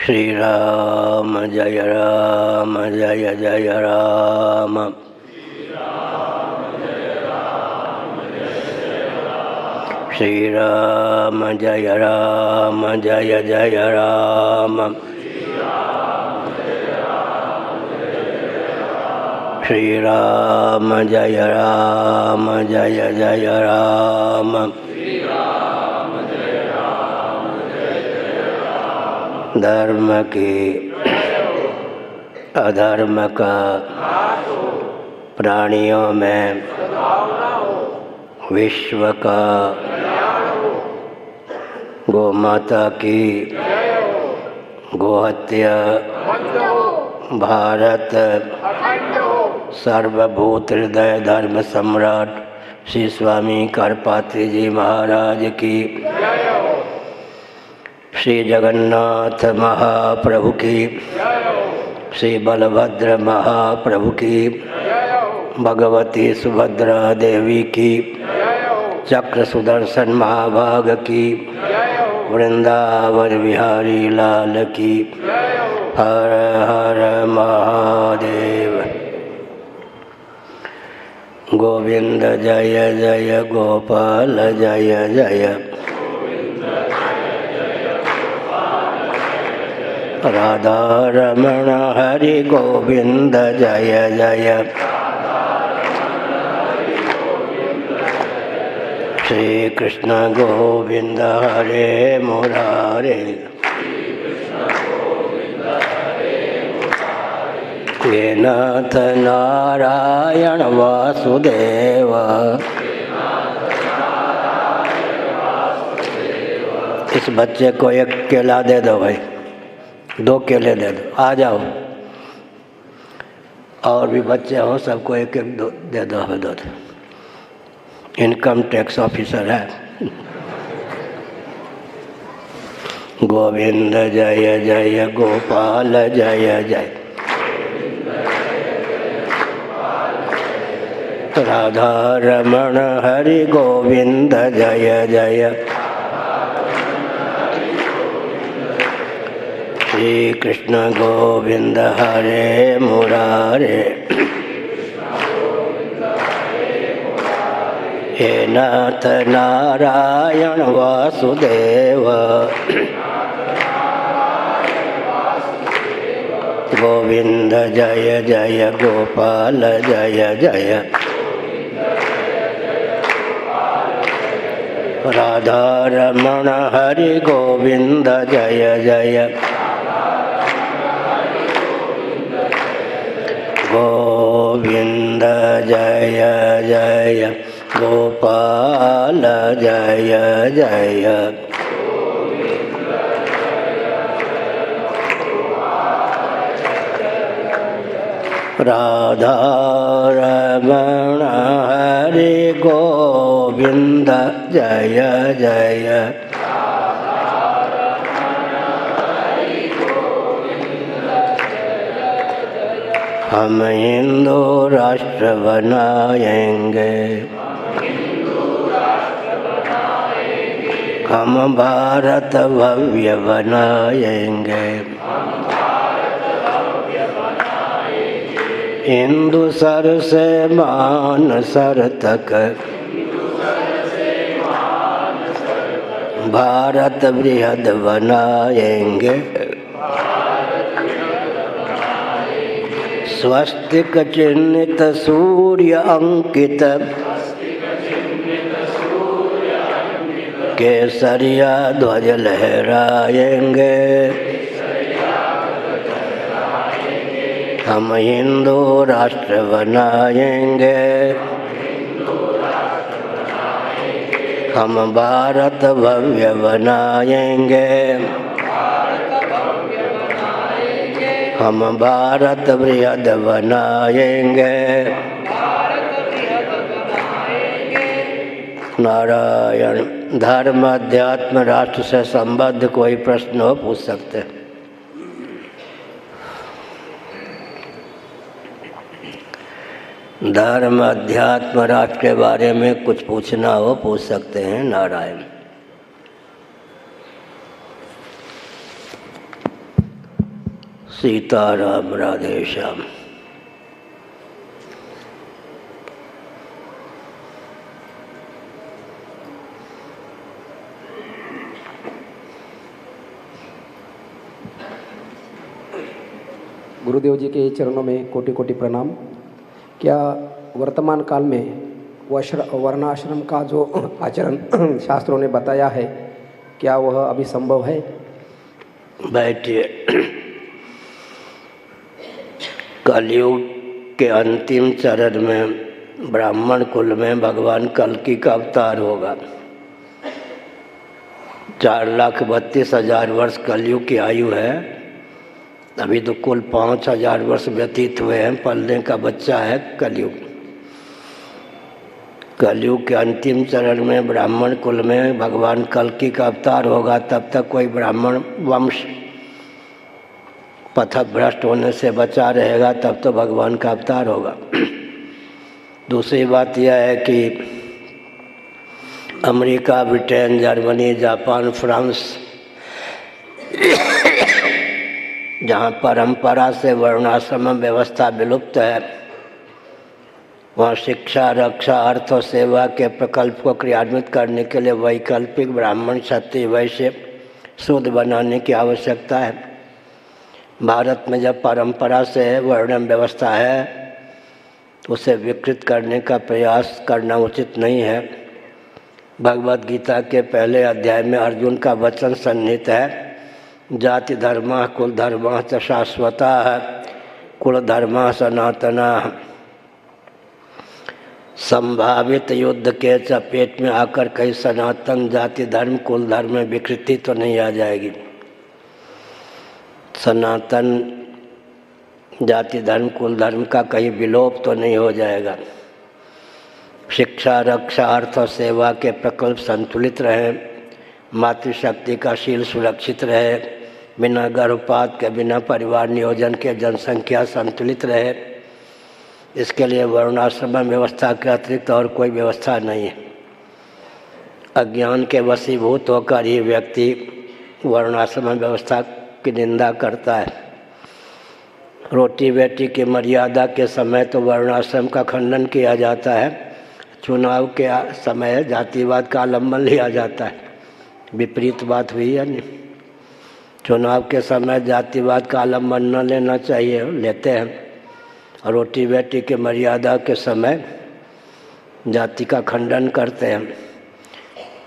श्री राम जय जय राम। श्री राम जय जय राम। श्री राम जय जय राम। धर्म की अधर्म का प्राणियों में विश्व का गौ माता की गोहत्या भारत सर्वभूत हृदय धर्म सम्राट श्री स्वामी करपात्री जी महाराज की, श्री जगन्नाथ महाप्रभु की, श्री बलभद्र महाप्रभु की, भगवती सुभद्रा देवी की, चक्र सुदर्शन महाभाग की, वृंदावन बिहारी लाल की। हर हर महादेव। गोविंद जय जय गोपाल जय जय। राधा रमण हरि गोविंद जय जय। श्री कृष्ण गोविंद हरे मुरारे। हे नाथ नारायण वासुदेव। इस बच्चे को एक केला दे दो भाई, 2 केले दे दो, आ जाओ। और भी बच्चे हो, सबको एक एक दे दो, हमें दो। इनकम टैक्स ऑफिसर है। गोविंद जय जय गोपाल जय जय। राधा रमण हरि गोविंद जय जय। श्री कृष्ण गोविंद हरे मुरारे। हे नाथ नारायण वासुदेव। गोविंद जय जय गोपाल जय जय। राधा रमण हरि गोविंद जय जय। गोविंद जय जय गोपाल जय जय। राधा रमण हरि गोविंद जय जय। हम हिंदू राष्ट्र बनाएंगे, हम भारत भव्य बनाएंगे। हिंदू सर से मानसर तक, भारत बृहद बनाएंगे। स्वस्तिक चिन्हित सूर्य अंकित, केसरिया ध्वज लहराएंगे। हम हिंदू राष्ट्र बनाएंगे, हम भारत भव्य बनाएंगे। हम भारत बृहद बनाएंगे। नारायण। धर्म अध्यात्म राष्ट्र से संबद्ध कोई प्रश्न हो, पूछ सकते हैं। धर्म अध्यात्म राष्ट्र के बारे में कुछ पूछना हो, पूछ सकते हैं। नारायण। सीताराम राधे श्याम। गुरुदेव जी के चरणों में कोटि कोटि प्रणाम। क्या वर्तमान काल में वर्णाश्रम का जो आचरण शास्त्रों ने बताया है, क्या वह अभी संभव है? बैठिए। कलयुग के अंतिम चरण में ब्राह्मण कुल में भगवान कल्कि का अवतार होगा। 4,32,000 वर्ष कलयुग की आयु है। अभी तो कुल 5,000 वर्ष व्यतीत हुए हैं। पलने का बच्चा है कलयुग। कलयुग के अंतिम चरण में ब्राह्मण कुल में भगवान कल्कि का अवतार होगा। तब तक कोई ब्राह्मण वंश पथभ्रष्ट होने से बचा रहेगा, तब तो भगवान का अवतार होगा। दूसरी बात यह है कि America, Britain, Germany, Japan, France जहाँ परंपरा से वर्णाश्रम व्यवस्था विलुप्त है, वहाँ शिक्षा, रक्षा, अर्थ और सेवा के प्रकल्प को क्रियान्वित करने के लिए वैकल्पिक ब्राह्मण, क्षत्रिय, वैश्य, शूद्र बनाने की आवश्यकता है। भारत में जब परंपरा से वर्ण व्यवस्था है, उसे विकृत करने का प्रयास करना उचित नहीं है। भगवद गीता के पहले अध्याय में अर्जुन का वचन सन्निहित है, जाति धर्म कुल धर्म च शाश्वता, कुल धर्म सनातना। संभावित युद्ध के चपेट में आकर कहीं सनातन जाति धर्म कुल धर्म में विकृति तो नहीं आ जाएगी। सनातन जाति धर्म कुल धर्म का कहीं विलोप तो नहीं हो जाएगा। शिक्षा, रक्षा, अर्थ और सेवा के प्रकल्प संतुलित रहे, मातृशक्ति का शील सुरक्षित रहे, बिना गर्भपात के, बिना परिवार नियोजन के जनसंख्या संतुलित रहे। इसके लिए वर्णाश्रम व्यवस्था के अतिरिक्त और कोई व्यवस्था नहीं है। अज्ञान के वशीभूत होकर ही व्यक्ति वर्णाश्रम व्यवस्था की निंदा करता है। रोटी बेटी की मर्यादा के समय तो वर्णाश्रम का खंडन किया जाता है, चुनाव के समय जातिवाद का आलम्बन लिया जाता है। विपरीत बात हुई है नहीं। चुनाव के समय जातिवाद का आलम्बन न लेना चाहिए, लेते हैं। और रोटी बेटी के मर्यादा के समय जाति का खंडन करते हैं।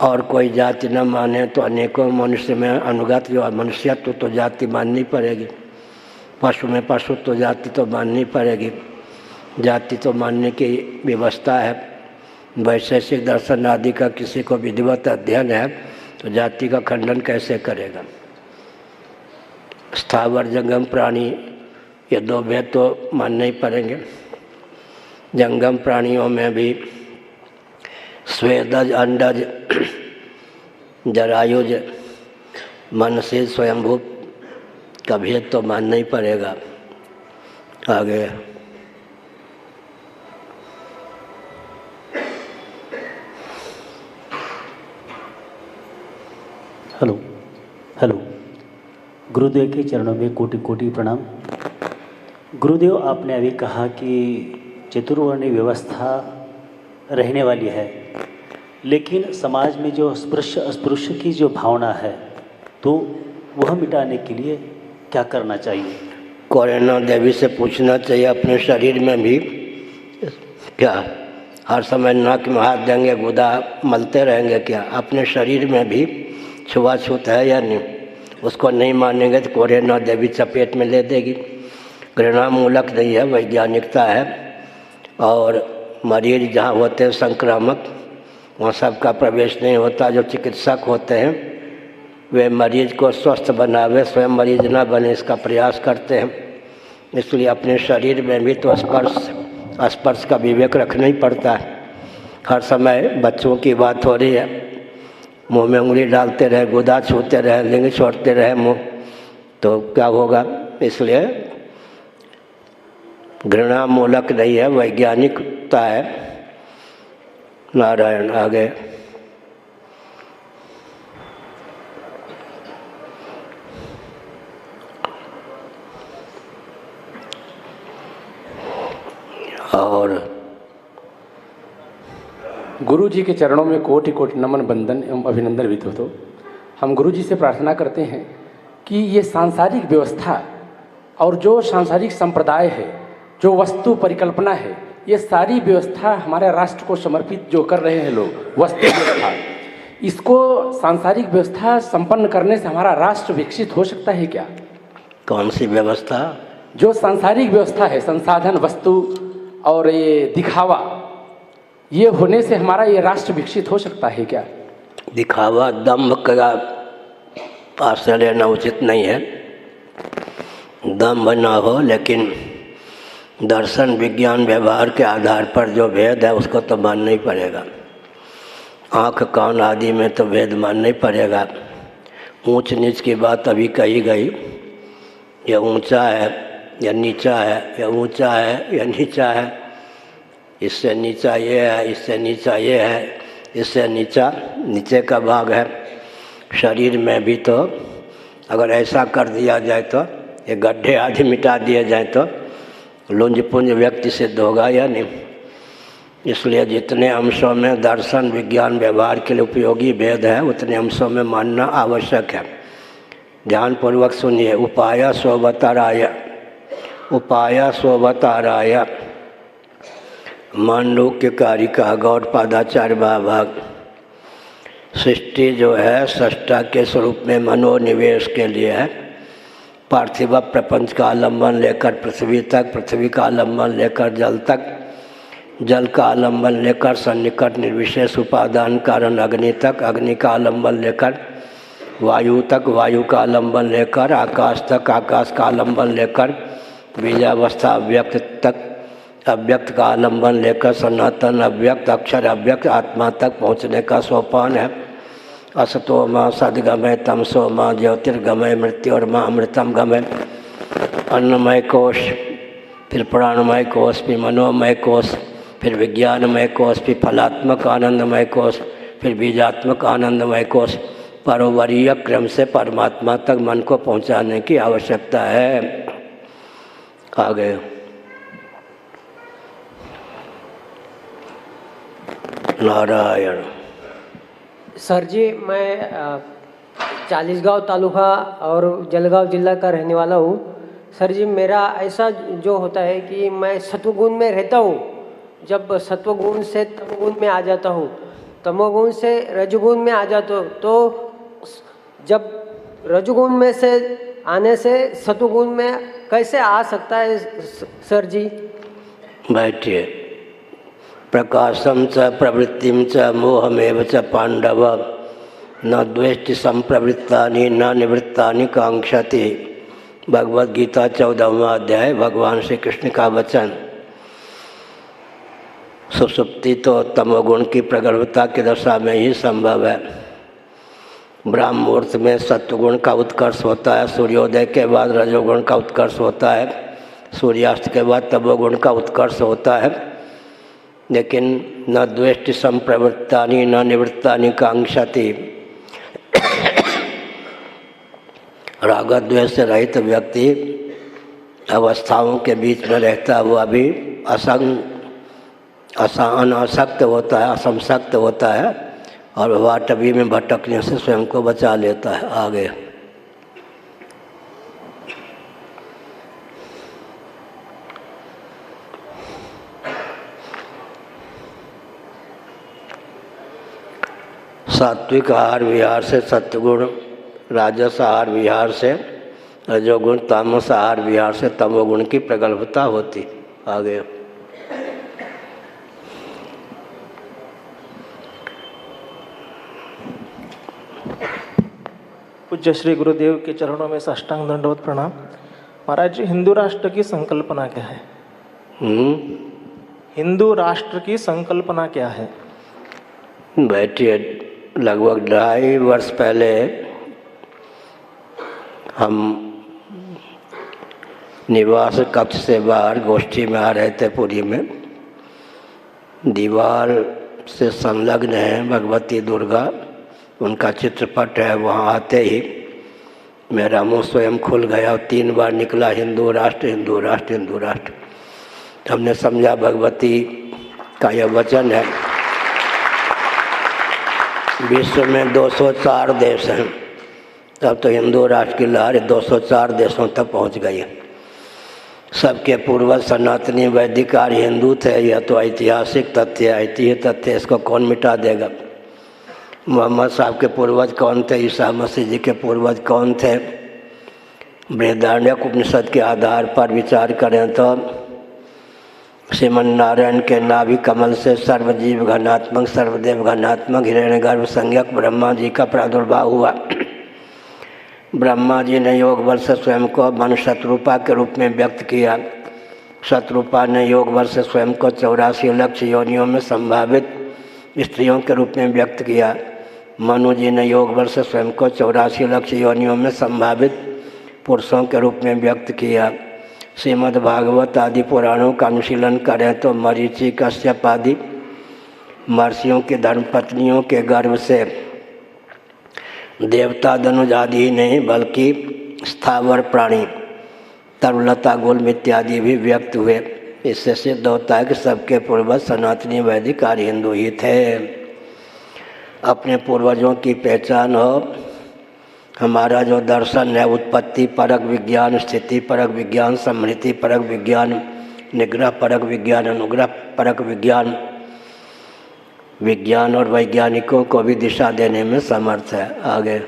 और कोई जाति न माने तो अनेकों मनुष्य में अनुगत जो मनुष्यत्व तो जाति माननी पड़ेगी। पशु में पशु तो जाति तो माननी पड़ेगी। जाति तो मानने की व्यवस्था है। वैशेषिक दर्शन आदि का किसी को विधिवत अध्ययन है तो जाति का खंडन कैसे करेगा। स्थावर जंगम प्राणी ये दो भेद तो मानने ही पड़ेंगे। जंगम प्राणियों में भी स्वेदज, अंडज, जरायुज, मनसी, स्वयंभू का भेद तो मानना ही पड़ेगा। आगे हेलो हेलो। गुरुदेव के चरणों में कोटि कोटि प्रणाम। गुरुदेव, आपने अभी कहा कि चतुर्वर्णीय व्यवस्था रहने वाली है, लेकिन समाज में जो अस्पृश्य की जो भावना है तो वह मिटाने के लिए क्या करना चाहिए? कोरोना देवी से पूछना चाहिए अपने शरीर में भी क्या हर समय नाक में हाथ देंगे, गुदा मलते रहेंगे क्या? अपने शरीर में भी छुआछूत है या नहीं? उसको नहीं मानेंगे तो कोरोना देवी चपेट में ले देगी। घृणामूलक नहीं है, वैज्ञानिकता है। और मरीज जहाँ होते हैं संक्रामक, वहाँ सबका प्रवेश नहीं होता। जो चिकित्सक होते हैं वे मरीज को स्वस्थ बनावे, स्वयं मरीज ना बने इसका प्रयास करते हैं। इसलिए अपने शरीर में भी तो स्पर्श का विवेक रखना ही पड़ता है। हर समय बच्चों की बात हो रही है, मुंह में उंगली डालते रहे, गुदा छूते रहे, लिंग छोड़ते रहे मुंह, तो क्या होगा? इसलिए घृणामूलक नहीं है, वैज्ञानिकता है। नारायण। आगे गुरु जी के चरणों में कोटि कोटि नमन बंदन एवं अभिनंदन विधो तो हम गुरु जी से प्रार्थना करते हैं कि ये सांसारिक व्यवस्था और जो सांसारिक संप्रदाय है, जो वस्तु परिकल्पना है, ये सारी व्यवस्था हमारे राष्ट्र को समर्पित जो कर रहे हैं लोग, वस्तु व्यवस्था, इसको सांसारिक व्यवस्था संपन्न करने से हमारा राष्ट्र विकसित हो सकता है क्या? कौन सी व्यवस्था? जो सांसारिक व्यवस्था है, संसाधन, वस्तु और ये दिखावा, ये होने से हमारा ये राष्ट्र विकसित हो सकता है क्या? दिखावा, दम्भ का आश्रय लेना उचित नहीं है। दम्भ ना हो, लेकिन दर्शन, विज्ञान, व्यवहार के आधार पर जो भेद है उसको तो मानना ही पड़ेगा। आँख, कान आदि में तो भेद मानना ही पड़ेगा। ऊंच नीच की बात अभी कही गई, यह ऊंचा है या नीचा है, यह ऊंचा है या नीचा है, इससे नीचा ये है, इससे नीचा ये है, इससे नीचा नीचे का भाग है। शरीर में भी तो अगर ऐसा कर दिया जाए तो, ये गड्ढे आदि मिटा दिए जाए तो लुंज पुंज व्यक्ति सिद्ध होगा या नहीं। इसलिए जितने अंशों में दर्शन, विज्ञान, व्यवहार के लिए उपयोगी भेद है, उतने अंशों में मानना आवश्यक है। ध्यानपूर्वक सुनिए। उपाय सोवताराय, उपाय सोवताराय, मांडूक्य कारिका, गौड़पादाचार्य भाग। सृष्टि जो है सृष्टा के स्वरूप में मनोनिवेश के लिए है। पार्थिव प्रपंच का आलम्बन लेकर पृथ्वी तक, पृथ्वी का आलम्बन लेकर जल तक, जल का आलम्बन लेकर सन्निकट निर्विशेष उपादान कारण अग्नि तक, अग्नि का आलम्बन लेकर वायु तक, वायु का आलम्बन लेकर आकाश तक, आकाश का आलम्बन लेकर बीजावस्था अव्यक्त तक, अव्यक्त का आलम्बन लेकर सनातन अव्यक्त, अक्षर अव्यक्त आत्मा तक पहुँचने का सोपान है। असतो माँ सद्गमय, तमसो माँ ज्योतिर्गमय, मृत्योर्मा अमृतम गमय। अन्नमय कोश, फिर प्राणमय कोश, फिर मनोमय कोश, फिर विज्ञानमय कोश, फिर फलात्मक आनंदमय कोश, फिर बीजात्मक आनंदमय कोश। परोवरीय क्रम से परमात्मा तक मन को पहुँचाने की आवश्यकता है। आगे नारायण। सर जी, मैं चालीसगांव तालुका और जलगांव जिला का रहने वाला हूँ। सर जी, मेरा ऐसा जो होता है कि मैं सत्वगुण में रहता हूँ। जब सत्वगुण से तमोगुण में आ जाता हूँ, तमोगुण से रजगुण में आ जाता हूँ, तो जब रजगुण में से आने से सत्वगुण में कैसे आ सकता है सर जी? बैठिए। प्रकाशम च प्रवृत्तिम च मोहमेव च पांडव, न द्वेष्टि संप्रवृत्तानि न निवृत्तानि कांक्षति। भगवद गीता 14वां अध्याय, भगवान श्री कृष्ण का वचन। सुसुप्ति तो तमोगुण की प्रगल्भता की दशा में ही संभव है। ब्राह्म मुहूर्त में सत्वगुण का उत्कर्ष होता है, सूर्योदय के बाद रजोगुण का उत्कर्ष होता है, सूर्यास्त के बाद तमोगुण का उत्कर्ष होता है। लेकिन न द्वेष्टि संप्रवृत्तानि न निवृत्तानि कांक्षति। राग द्वेष से रहित व्यक्ति अवस्थाओं के बीच में रहता है, वो अभी अनासक्त होता है, असंसक्त होता है और वाटवी में भटकने से स्वयं को बचा लेता है। आगे सात्विक आहार विहार से सत्वगुण, राजस आहार विहार से रजोगुण, तामस आहार विहार से तमोगुण की प्रगल्भता होती। आगे पूज्य श्री गुरुदेव के चरणों में साष्टांग दंडवत प्रणाम। महाराज जी, हिंदू राष्ट्र की संकल्पना क्या है? हिंदू राष्ट्र की संकल्पना क्या है? बैठिए। लगभग 2.5 वर्ष पहले हम निवास कक्ष से बाहर गोष्ठी में आ रहे थे पुरी में। दीवार से संलग्न है भगवती दुर्गा, उनका चित्रपट है। वहाँ आते ही मेरा मुंह स्वयं खुल गया और 3 बार निकला, हिंदू राष्ट्र, हिंदू राष्ट्र, हिंदू राष्ट्र। हमने समझा भगवती का यह वचन है विश्व में 204 देश हैं। तब तो हिंदू राष्ट्र की लहर 204 देशों तक पहुंच गई है। सबके पूर्वज सनातनी वैदिक आर्य हिंदू थे। यह तो ऐतिहासिक तथ्य है, ऐतिहासिक तथ्य, इसको कौन मिटा देगा। मोहम्मद साहब के पूर्वज कौन थे, ईसा मसीह जी के पूर्वज कौन थे। बृहदारण्यक उपनिषद के आधार पर विचार करें तो श्रीमन नारायण के नाभि कमल से सर्वजीव घनात्मक सर्वदेव घनात्मक हिरण्यगर्भ संज्ञक ब्रह्मा जी का प्रादुर्भाव हुआ। ब्रह्मा जी ने योग बल से स्वयं को मन शत्रुपा के रूप में व्यक्त किया। शत्रुपा ने योग बल से स्वयं को 84 लक्ष योनियों में संभावित स्त्रियों के रूप में व्यक्त किया। मनु जी ने योग बल से स्वयं को 84 लक्ष योनियों में संभावित पुरुषों के रूप में व्यक्त किया। श्रीमद् भागवत आदि पुराणों का अनुशीलन करें तो मरीचि कश्यप आदि महर्षियों की धर्मपत्नियों के गर्भ से देवता धनुज आदि ही नहीं बल्कि स्थावर प्राणी तरुलता गुल्म इत्यादि भी व्यक्त हुए। इससे सिद्ध होता है कि सबके पूर्वज सनातनी वैदिक आर्य हिंदू ही थे। अपने पूर्वजों की पहचान हो। हमारा जो दर्शन है उत्पत्ति परक विज्ञान, स्थिति परक विज्ञान, समृद्धि परक विज्ञान, निग्रह परक विज्ञान, अनुग्रह परक विज्ञान, विज्ञान और वैज्ञानिकों को भी दिशा देने में समर्थ है। आगे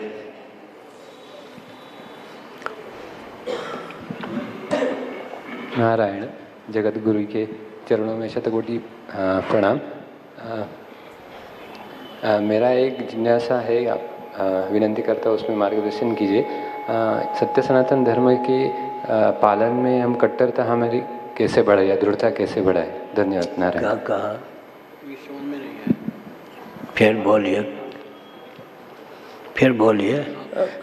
नारायण जगत गुरु के चरणों में शतकोटि प्रणाम। मेरा एक जिज्ञासा है, आप विनंती करता हूँ उसमें मार्गदर्शन कीजिए। सत्य सनातन धर्म के पालन में हम कट्टरता हमारी कैसे बढ़ाए या दृढ़ता कैसे बढ़ाए? धन्यवाद। नारायण। क्या कहा? फिर बोलिए।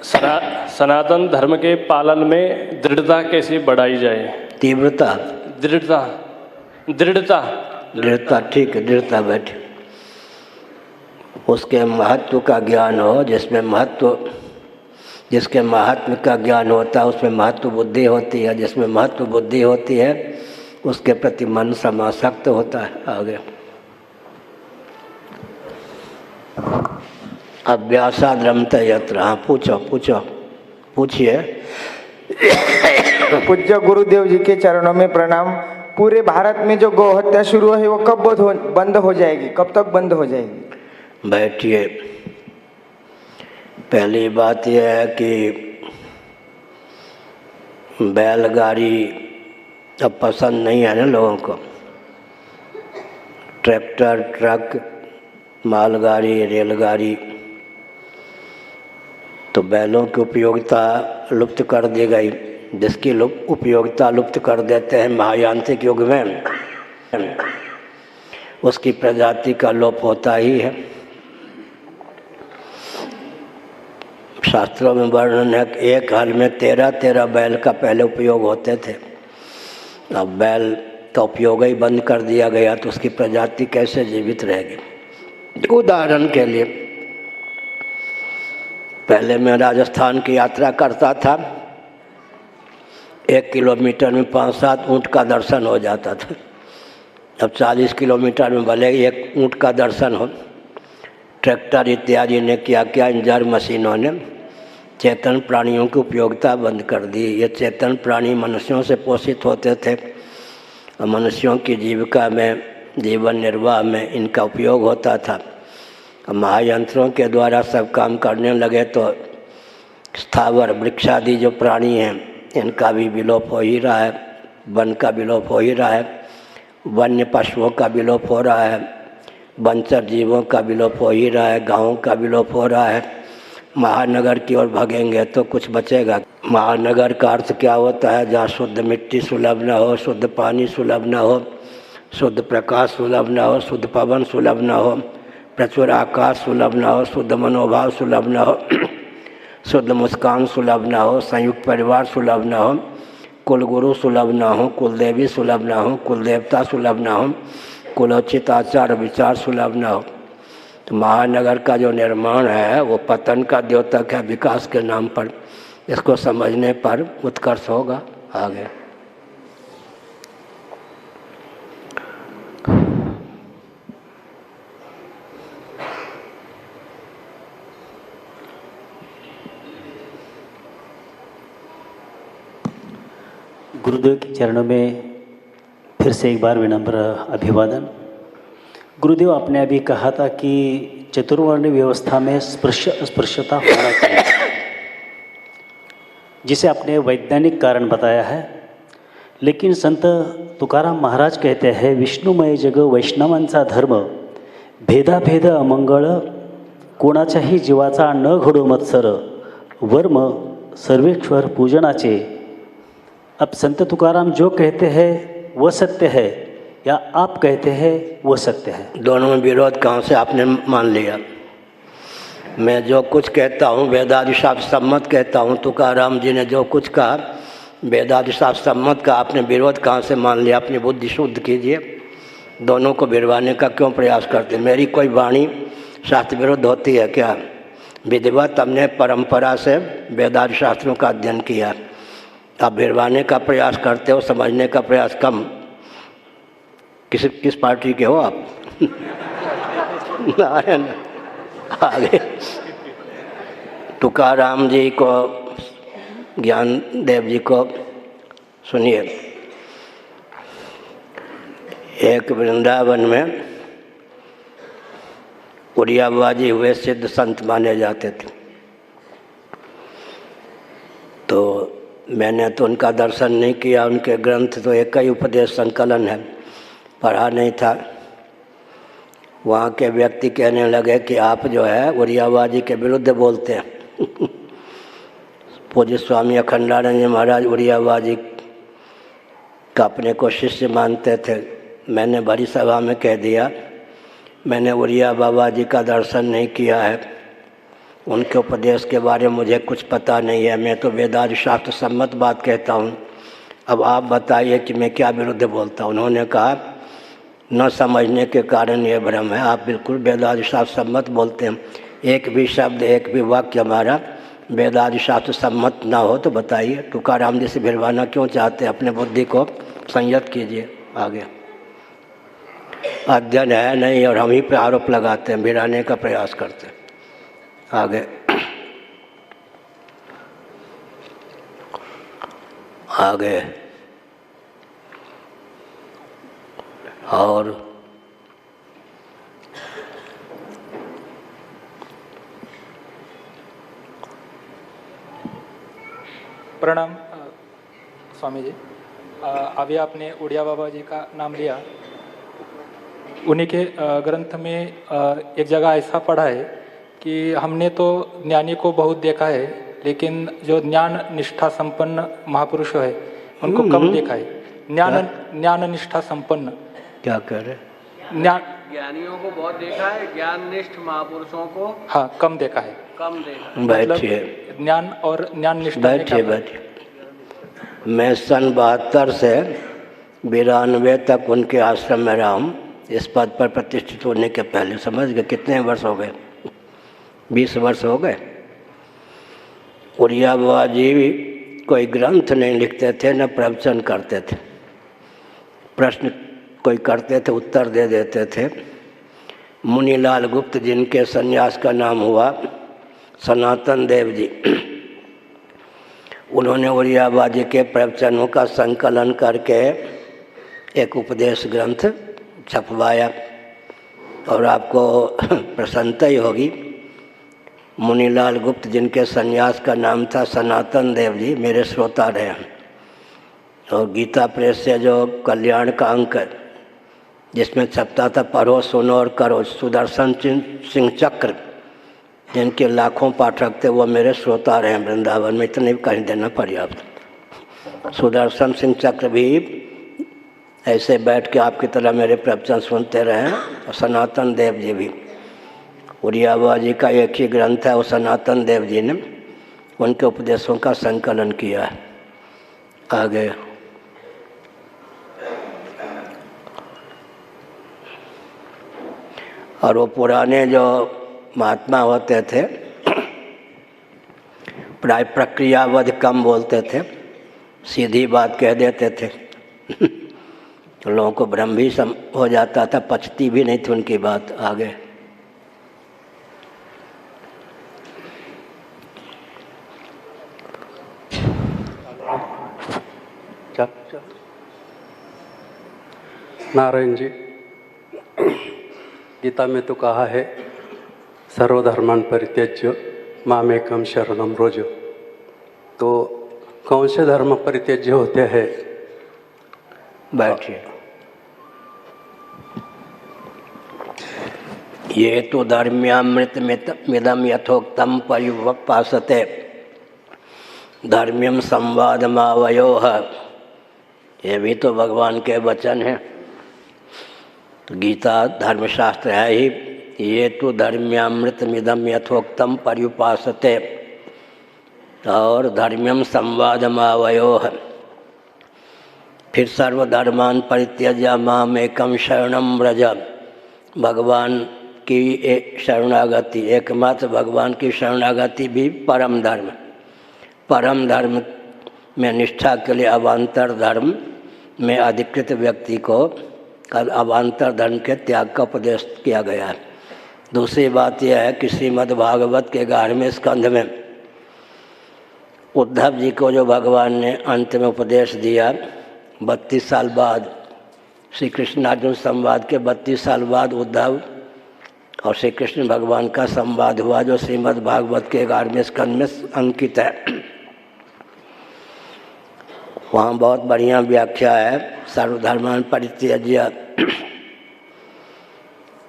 सनातन धर्म के पालन में दृढ़ता कैसे बढ़ाई जाए? तीव्रता, दृढ़ता ठीक है, दृढ़ता बैठे। उसके महत्व का ज्ञान हो, जिसके महात्म का ज्ञान होता है उसमें महत्व बुद्धि होती है। जिसमें महत्व बुद्धि होती है उसके प्रति मन समासक्त होता है। आगे अभ्यासाद रमते यत्र। हाँ पूछिए। पूज्य गुरुदेव जी के चरणों में प्रणाम। पूरे भारत में जो गौ हत्या शुरू है वो कब बंद हो जाएगी, कब तक बंद हो जाएगी? बैठिए। पहली बात यह है कि बैलगाड़ी अब पसंद नहीं है ना लोगों को। ट्रैक्टर, ट्रक, मालगाड़ी, रेलगाड़ी, तो बैलों की उपयोगिता लुप्त कर दी गई। जिसकी उपयोगिता लुप्त कर देते हैं महायांत्रिक युग में, उसकी प्रजाति का लोप होता ही है। शास्त्रों में वर्णन है कि एक हल में 13 बैल का पहले उपयोग होते थे। अब बैल का उपयोग ही बंद कर दिया गया तो उसकी प्रजाति कैसे जीवित रहेगी। उदाहरण के लिए पहले मैं राजस्थान की यात्रा करता था, 1 किलोमीटर में 5-7 ऊँट का दर्शन हो जाता था। अब 40 किलोमीटर में भले ही एक ऊँट का दर्शन हो। ट्रैक्टर इत्यादि ने क्या इंजर मशीनों ने चेतन प्राणियों की उपयोगिता बंद कर दी। ये चेतन प्राणी मनुष्यों से पोषित होते थे और मनुष्यों की जीविका में, जीवन निर्वाह में इनका उपयोग होता था। महायंत्रों के द्वारा सब काम करने लगे तो स्थावर वृक्षादि जो प्राणी हैं इनका भी विलोप हो ही रहा है, वन का विलोप हो ही रहा है, वन्य पशुओं का विलोप हो रहा है, वनचर जीवों का विलोप हो ही रहा है, गाँवों का विलोप हो रहा है। महानगर की ओर भागेंगे तो कुछ बचेगा। महानगर का अर्थ क्या होता है? जहाँ शुद्ध मिट्टी सुलभ न हो, शुद्ध पानी सुलभ न हो, शुद्ध प्रकाश सुलभ न हो, शुद्ध पवन सुलभ न हो, प्रचुर आकाश सुलभ न हो, शुद्ध मनोभाव सुलभ न हो, शुद्ध मुस्कान सुलभ न हो, संयुक्त परिवार सुलभ न हो, कुलगुरु सुलभ न हो, कुलदेवी सुलभ न हो, कुलदेवता सुलभ न हो, कुलोचित आचार विचार सुलभ न हो। तो महानगर का जो निर्माण है वो पतन का द्योतक है विकास के नाम पर। इसको समझने पर उत्कर्ष होगा। आगे गुरुदेव के चरणों में फिर से एक बार विनम्र अभिवादन। गुरुदेव, आपने अभी कहा था कि चतुर्वर्णी व्यवस्था में स्पृश्यता होना चाहिए, जिसे आपने वैज्ञानिक कारण बताया है। लेकिन संत तुकाराम महाराज कहते हैं, विष्णुमय जग वैष्णवांचा धर्म, भेदाभेद अमंगळ, कोणाच्याही जीवाचा न घडो मत्सर, वर्म सर्वेश्वर पूजनाचे। अब संत तुकाराम जो कहते हैं वह सत्य है या आप कहते हैं वो सत्य है? दोनों में विरोध कहाँ से आपने मान लिया? मैं जो कुछ कहता हूँ वेदादि शास्त्र सम्मत कहता हूँ। तुकाराम जी ने जो कुछ कहा वेदादि शास्त्र सम्मत का, आपने विरोध कहाँ से मान लिया? अपनी बुद्धि शुद्ध कीजिए। दोनों को भिड़वाने का क्यों प्रयास करते? मेरी कोई वाणी शास्त्र विरुद्ध होती है क्या? विधिवत हमने परंपरा से वेदादि शास्त्रों का अध्ययन किया। आप भिड़वाने का प्रयास करते हो, समझने का प्रयास कम। किस पार्टी के हो आप? आगे तुकाराम जी को, ज्ञान देव जी को सुनिए। एक वृंदावन में उड़ियाबाजी हुए सिद्ध संत माने जाते थे। तो मैंने तो उनका दर्शन नहीं किया, उनके ग्रंथ तो एक ही उपदेश संकलन है, पढ़ा नहीं था। वहाँ के व्यक्ति कहने लगे कि आप जो है उड़ियाबाजी के विरुद्ध बोलते हैं। पूज्य स्वामी अखंडानंद जी महाराज उड़ियाबाजी का अपने को शिष्य मानते थे। मैंने बड़ी सभा में कह दिया, मैंने उड़िया बाबा जी का दर्शन नहीं किया है, उनके उपदेश के बारे में मुझे कुछ पता नहीं है, मैं तो वेदादि शास्त्र सम्मत बात कहता हूँ। अब आप बताइए कि मैं क्या विरुद्ध बोलता हूँ? उन्होंने कहा, न समझने के कारण ये भ्रम है, आप बिल्कुल वेदादि शास्त्र सम्मत बोलते हैं। एक भी शब्द, एक भी वाक्य हमारा वेदादि शास्त्र सम्मत ना हो तो बताइए। तुकाराम जी से भिड़वाना क्यों चाहते हैं? अपने बुद्धि को संयत कीजिए। आगे अध्ययन है नहीं और हम ही पे आरोप लगाते हैं, भिड़ाने का प्रयास करते हैं। आगे आगे और प्रणाम स्वामी जी। अभी आपने उड़िया बाबा जी का नाम लिया। उन्हीं के ग्रंथ में एक जगह ऐसा पढ़ा है कि हमने तो ज्ञानी को बहुत देखा है, लेकिन जो ज्ञान निष्ठा संपन्न महापुरुष है उनको कम देखा है। ज्ञान निष्ठा संपन्न क्या कह रहे? ज्ञानियों को बहुत देखा है, ज्ञान निष्ठ महापुरुषों को हाँ कम देखा है। कम देखा। बैठिए, ज्ञान और ज्ञान निष्ठा। बैठिए। मैं सन 72 से 92 तक उनके आश्रम में रहा हूँ, इस पद पर प्रतिष्ठित होने के पहले। समझ गए कितने वर्ष हो गए? 20 वर्ष हो गए। उड़िया बाबा जी कोई ग्रंथ नहीं लिखते थे, न प्रवचन करते थे। प्रश्न कोई करते थे, उत्तर दे देते थे। मुनीलाल गुप्त जिनके सन्यास का नाम हुआ, सनातन देव जी, उन्होंने उड़िया बाबा जी के प्रवचनों का संकलन करके एक उपदेश ग्रंथ छपवाया। और आपको प्रसन्नता ही होगी, मुनीलाल गुप्त जिनके सन्यास का नाम था सनातन देव जी, मेरे श्रोता रहे। और गीता प्रेस से जो कल्याण का अंक जिसमें छपता था पढ़ो सुनो और करो, सुदर्शन सिंह चक्र जिनके लाखों पाठक थे वो मेरे श्रोता रहे वृंदावन में। इतने भी कहीं देना पर्याप्त। सुदर्शन सिंह चक्र भी ऐसे बैठ के आपकी तरह मेरे प्रवचन सुनते रहे। और सनातन देव जी भी, उड़िया बाबा जी का एक ही ग्रंथ है, वो सनातन देव जी ने उनके उपदेशों का संकलन किया है। आगे और वो पुराने जो महात्मा होते थे प्राय प्रक्रियावध कम बोलते थे, सीधी बात कह देते थे। लोगों को भ्रम भी हो जाता था, पचती भी नहीं थी उनकी बात। आगे क्या नारायण जी, गीता में तो कहा है सर्वधर्मान् परित्यज्य मामेकं शरणं व्रज। तो कौन से धर्म परित्यज्य होते हैं? बैठिए। ये तो धर्म्यामृत मिदम यथोक्तम पर्युपासते धर्म्यम संवादमावयोः। ये भी तो भगवान के वचन हैं। तो गीता धर्मशास्त्र है ही। ये तो धर्म्यामृत मिदम यथोक्तम पर्युपासते और धर्म्यम संवादमावयोः। फिर सर्वधर्मान परित्यज्य मामेकं शरणं व्रज। भगवान की शरणागति, एकमात्र भगवान की शरणागति भी परम धर्म। परम धर्म में निष्ठा के लिए अवान्तर धर्म में अधिकृत व्यक्ति को कल अवान्तर धर्म के त्याग का उपदेश किया गया है। दूसरी बात यह है कि श्रीमद् भागवत के 11वें स्कंध में उद्धव जी को जो भगवान ने अंत में उपदेश दिया, 32 साल बाद श्री कृष्ण अर्जुन संवाद के 32 साल बाद उद्धव और श्री कृष्ण भगवान का संवाद हुआ, जो श्रीमद् भागवत के 11वें स्कंध में अंकित है। वहाँ बहुत बढ़िया व्याख्या है। सर्वधर्मान परित्यज्य,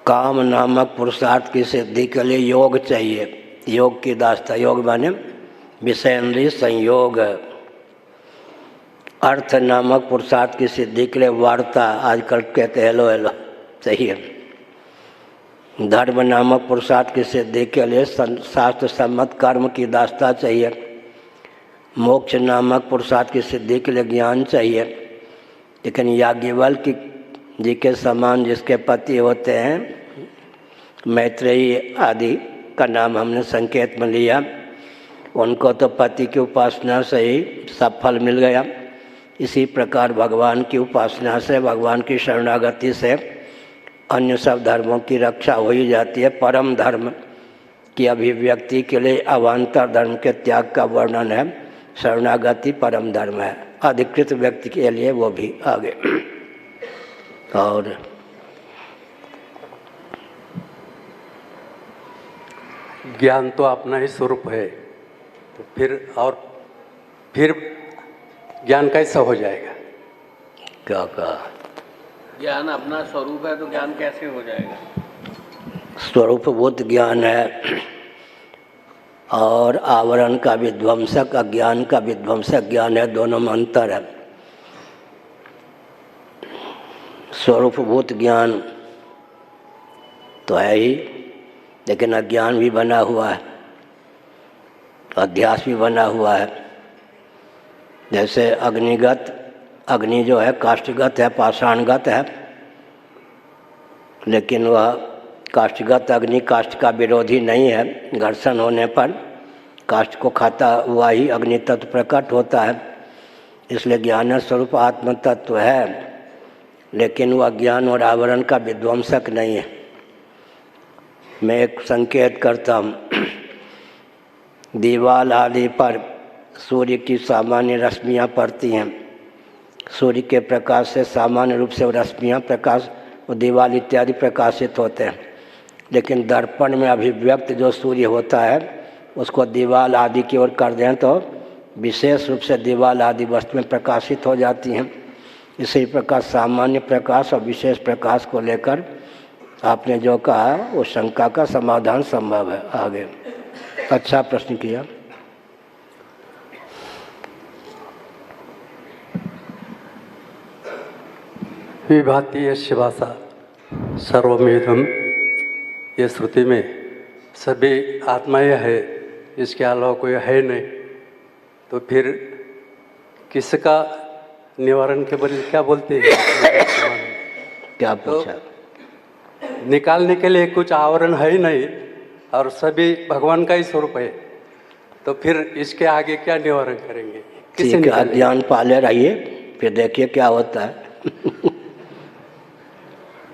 काम नामक पुरुषार्थ की सिद्धि के लिए योग चाहिए। योग की दास्ता, योग माने विषयेंद्रिय संयोग। अर्थ नामक पुरुषार्थ की सिद्धि के लिए वार्ता, आजकल कहते हेलो हेलो, सही है। धर्म नामक पुरुषार्थ की सिद्धि के लिए शास्त्र सम्मत कर्म की दास्ता चाहिए। मोक्ष नामक पुरुषार्थ की सिद्धि के लिए ज्ञान चाहिए। लेकिन याज्ञवल्क्य जी के समान जिसके पति होते हैं, मैत्रेयी आदि का नाम हमने संकेत में लिया, उनको तो पति की उपासना से ही सब फल मिल गया। इसी प्रकार भगवान की उपासना से, भगवान की शरणागति से अन्य सब धर्मों की रक्षा हो ही जाती है। परम धर्म की अभिव्यक्ति के लिए अवान्तर धर्म के त्याग का वर्णन है। शरणागति परम धर्म है। अधिकृत व्यक्ति के लिए वो भी आगे। और ज्ञान तो अपना ही स्वरूप है, तो फिर ज्ञान कैसा हो जाएगा? क्या कहा? ज्ञान अपना स्वरूप है तो ज्ञान कैसे हो जाएगा? स्वरूपभूत ज्ञान है और आवरण का विध्वंसक, अज्ञान का विध्वंसक ज्ञान है। दोनों में अंतर है। स्वरूपभूत ज्ञान तो है ही, लेकिन अज्ञान भी बना हुआ है, अध्यास भी बना हुआ है। जैसे अग्निगत, अग्नि जो है काष्ठगत है, पाषाणगत है, लेकिन वह काष्ठगत अग्नि काष्ठ का विरोधी नहीं है। घर्षण होने पर काष्ठ को खाता हुआ ही अग्नि तत्व प्रकट होता है। इसलिए ज्ञान स्वरूप आत्म तत्व है, लेकिन वह ज्ञान और आवरण का विध्वंसक नहीं है। मैं एक संकेत करता हूँ। दीवाल आदि पर सूर्य की सामान्य रश्मियाँ पड़ती हैं। सूर्य के प्रकाश से सामान्य रूप से रश्मियाँ प्रकाश और दीवाल इत्यादि प्रकाशित होते हैं। लेकिन दर्पण में अभिव्यक्त जो सूर्य होता है, उसको दीवाल आदि की ओर कर दें तो विशेष रूप से दीवाल आदि वस्तु में प्रकाशित हो जाती हैं। इसी प्रकार सामान्य प्रकाश और विशेष प्रकाश को लेकर आपने जो कहा वो शंका का समाधान संभव है। आगे अच्छा प्रश्न किया। विभाति यस्य भाषा सर्वमेधम, ये श्रुति में सभी आत्माएं है, इसके अलावा कोई है नहीं, तो फिर किसका निवारण के बदले क्या बोलते हैं? क्या पूछा? तो निकालने के लिए कुछ आवरण है ही नहीं और सभी भगवान का ही स्वरूप है, तो फिर इसके आगे क्या निवारण करेंगे? ठीक है, ज्ञान पाले रहिए, फिर देखिए क्या होता है।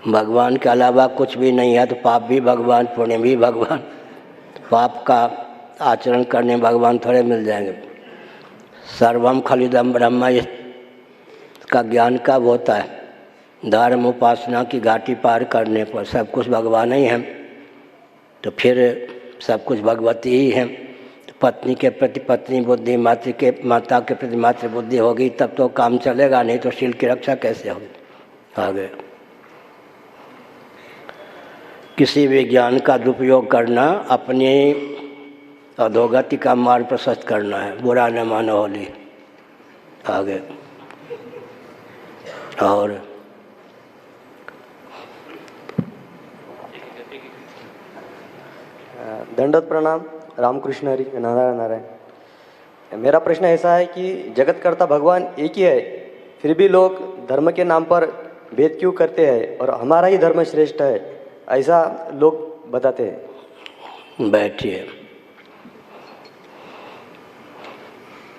भगवान के अलावा कुछ भी नहीं है तो पाप भी भगवान, पुण्य भी भगवान। पाप का आचरण करने भगवान थोड़े मिल जाएंगे। सर्वम खलिदम ब्रह्म, का ज्ञान कब होता है? धर्म उपासना की घाटी पार करने पर। सब कुछ भगवान ही हैं तो फिर सब कुछ भगवती ही हैं। तो पत्नी के प्रति पत्नी बुद्धि, माता के प्रति मातृ बुद्धि होगी तब तो काम चलेगा, नहीं तो शील की रक्षा कैसे होगी? आगे किसी भी ज्ञान का दुरुपयोग करना अपनी अधोगति का मार्ग प्रशस्त करना है। बुरा न मानो होली। आगे और दंडवत प्रणाम। रामकृष्ण हरि, नारायण नारायण। मेरा प्रश्न ऐसा है कि जगतकर्ता भगवान एक ही है, फिर भी लोग धर्म के नाम पर भेद क्यों करते हैं और हमारा ही धर्म श्रेष्ठ है, ऐसा लोग बताते हैं। बैठिए,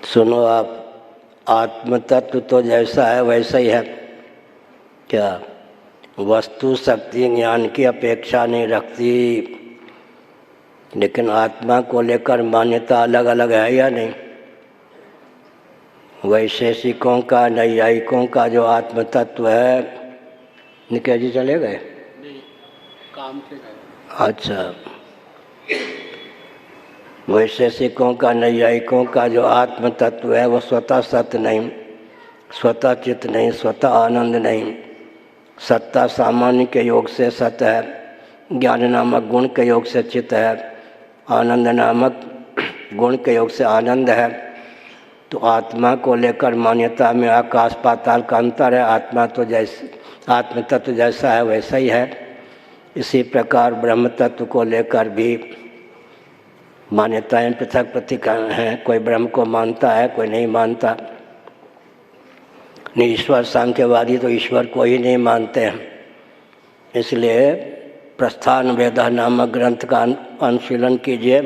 सुनो आप। आत्म तत्व तो जैसा है वैसा ही है। क्या वस्तु शक्ति ज्ञान की अपेक्षा नहीं रखती, लेकिन आत्मा को लेकर मान्यता अलग अलग है या नहीं? वैशेषिकों का, नैयायिकों का जो आत्म तत्व है, निकेश जी चले गए? काम से गए। अच्छा, वैशेषिकों का, नैयायिकों का जो आत्म तत्व है वो स्वतः सत्य नहीं, स्वतः चित्त नहीं, स्वतः आनंद नहीं। सत्ता सामान्य के योग से सत्य है, ज्ञान नामक गुण के योग से चित्त है, आनंद नामक गुण के योग से आनंद है। तो आत्मा को लेकर मान्यता में आकाश पाताल का अंतर है। आत्मा तो जैसे आत्म तत्व जैसा है वैसा ही है। इसी प्रकार ब्रह्म तत्व को लेकर भी मान्यताएं पृथक पृथक हैं। कोई ब्रह्म को मानता है, कोई नहीं मानता। ईश्वर सांख्यवादी तो ईश्वर को ही नहीं मानते हैं। इसलिए प्रस्थान वेद नामक ग्रंथ का अनुशीलन कीजिए।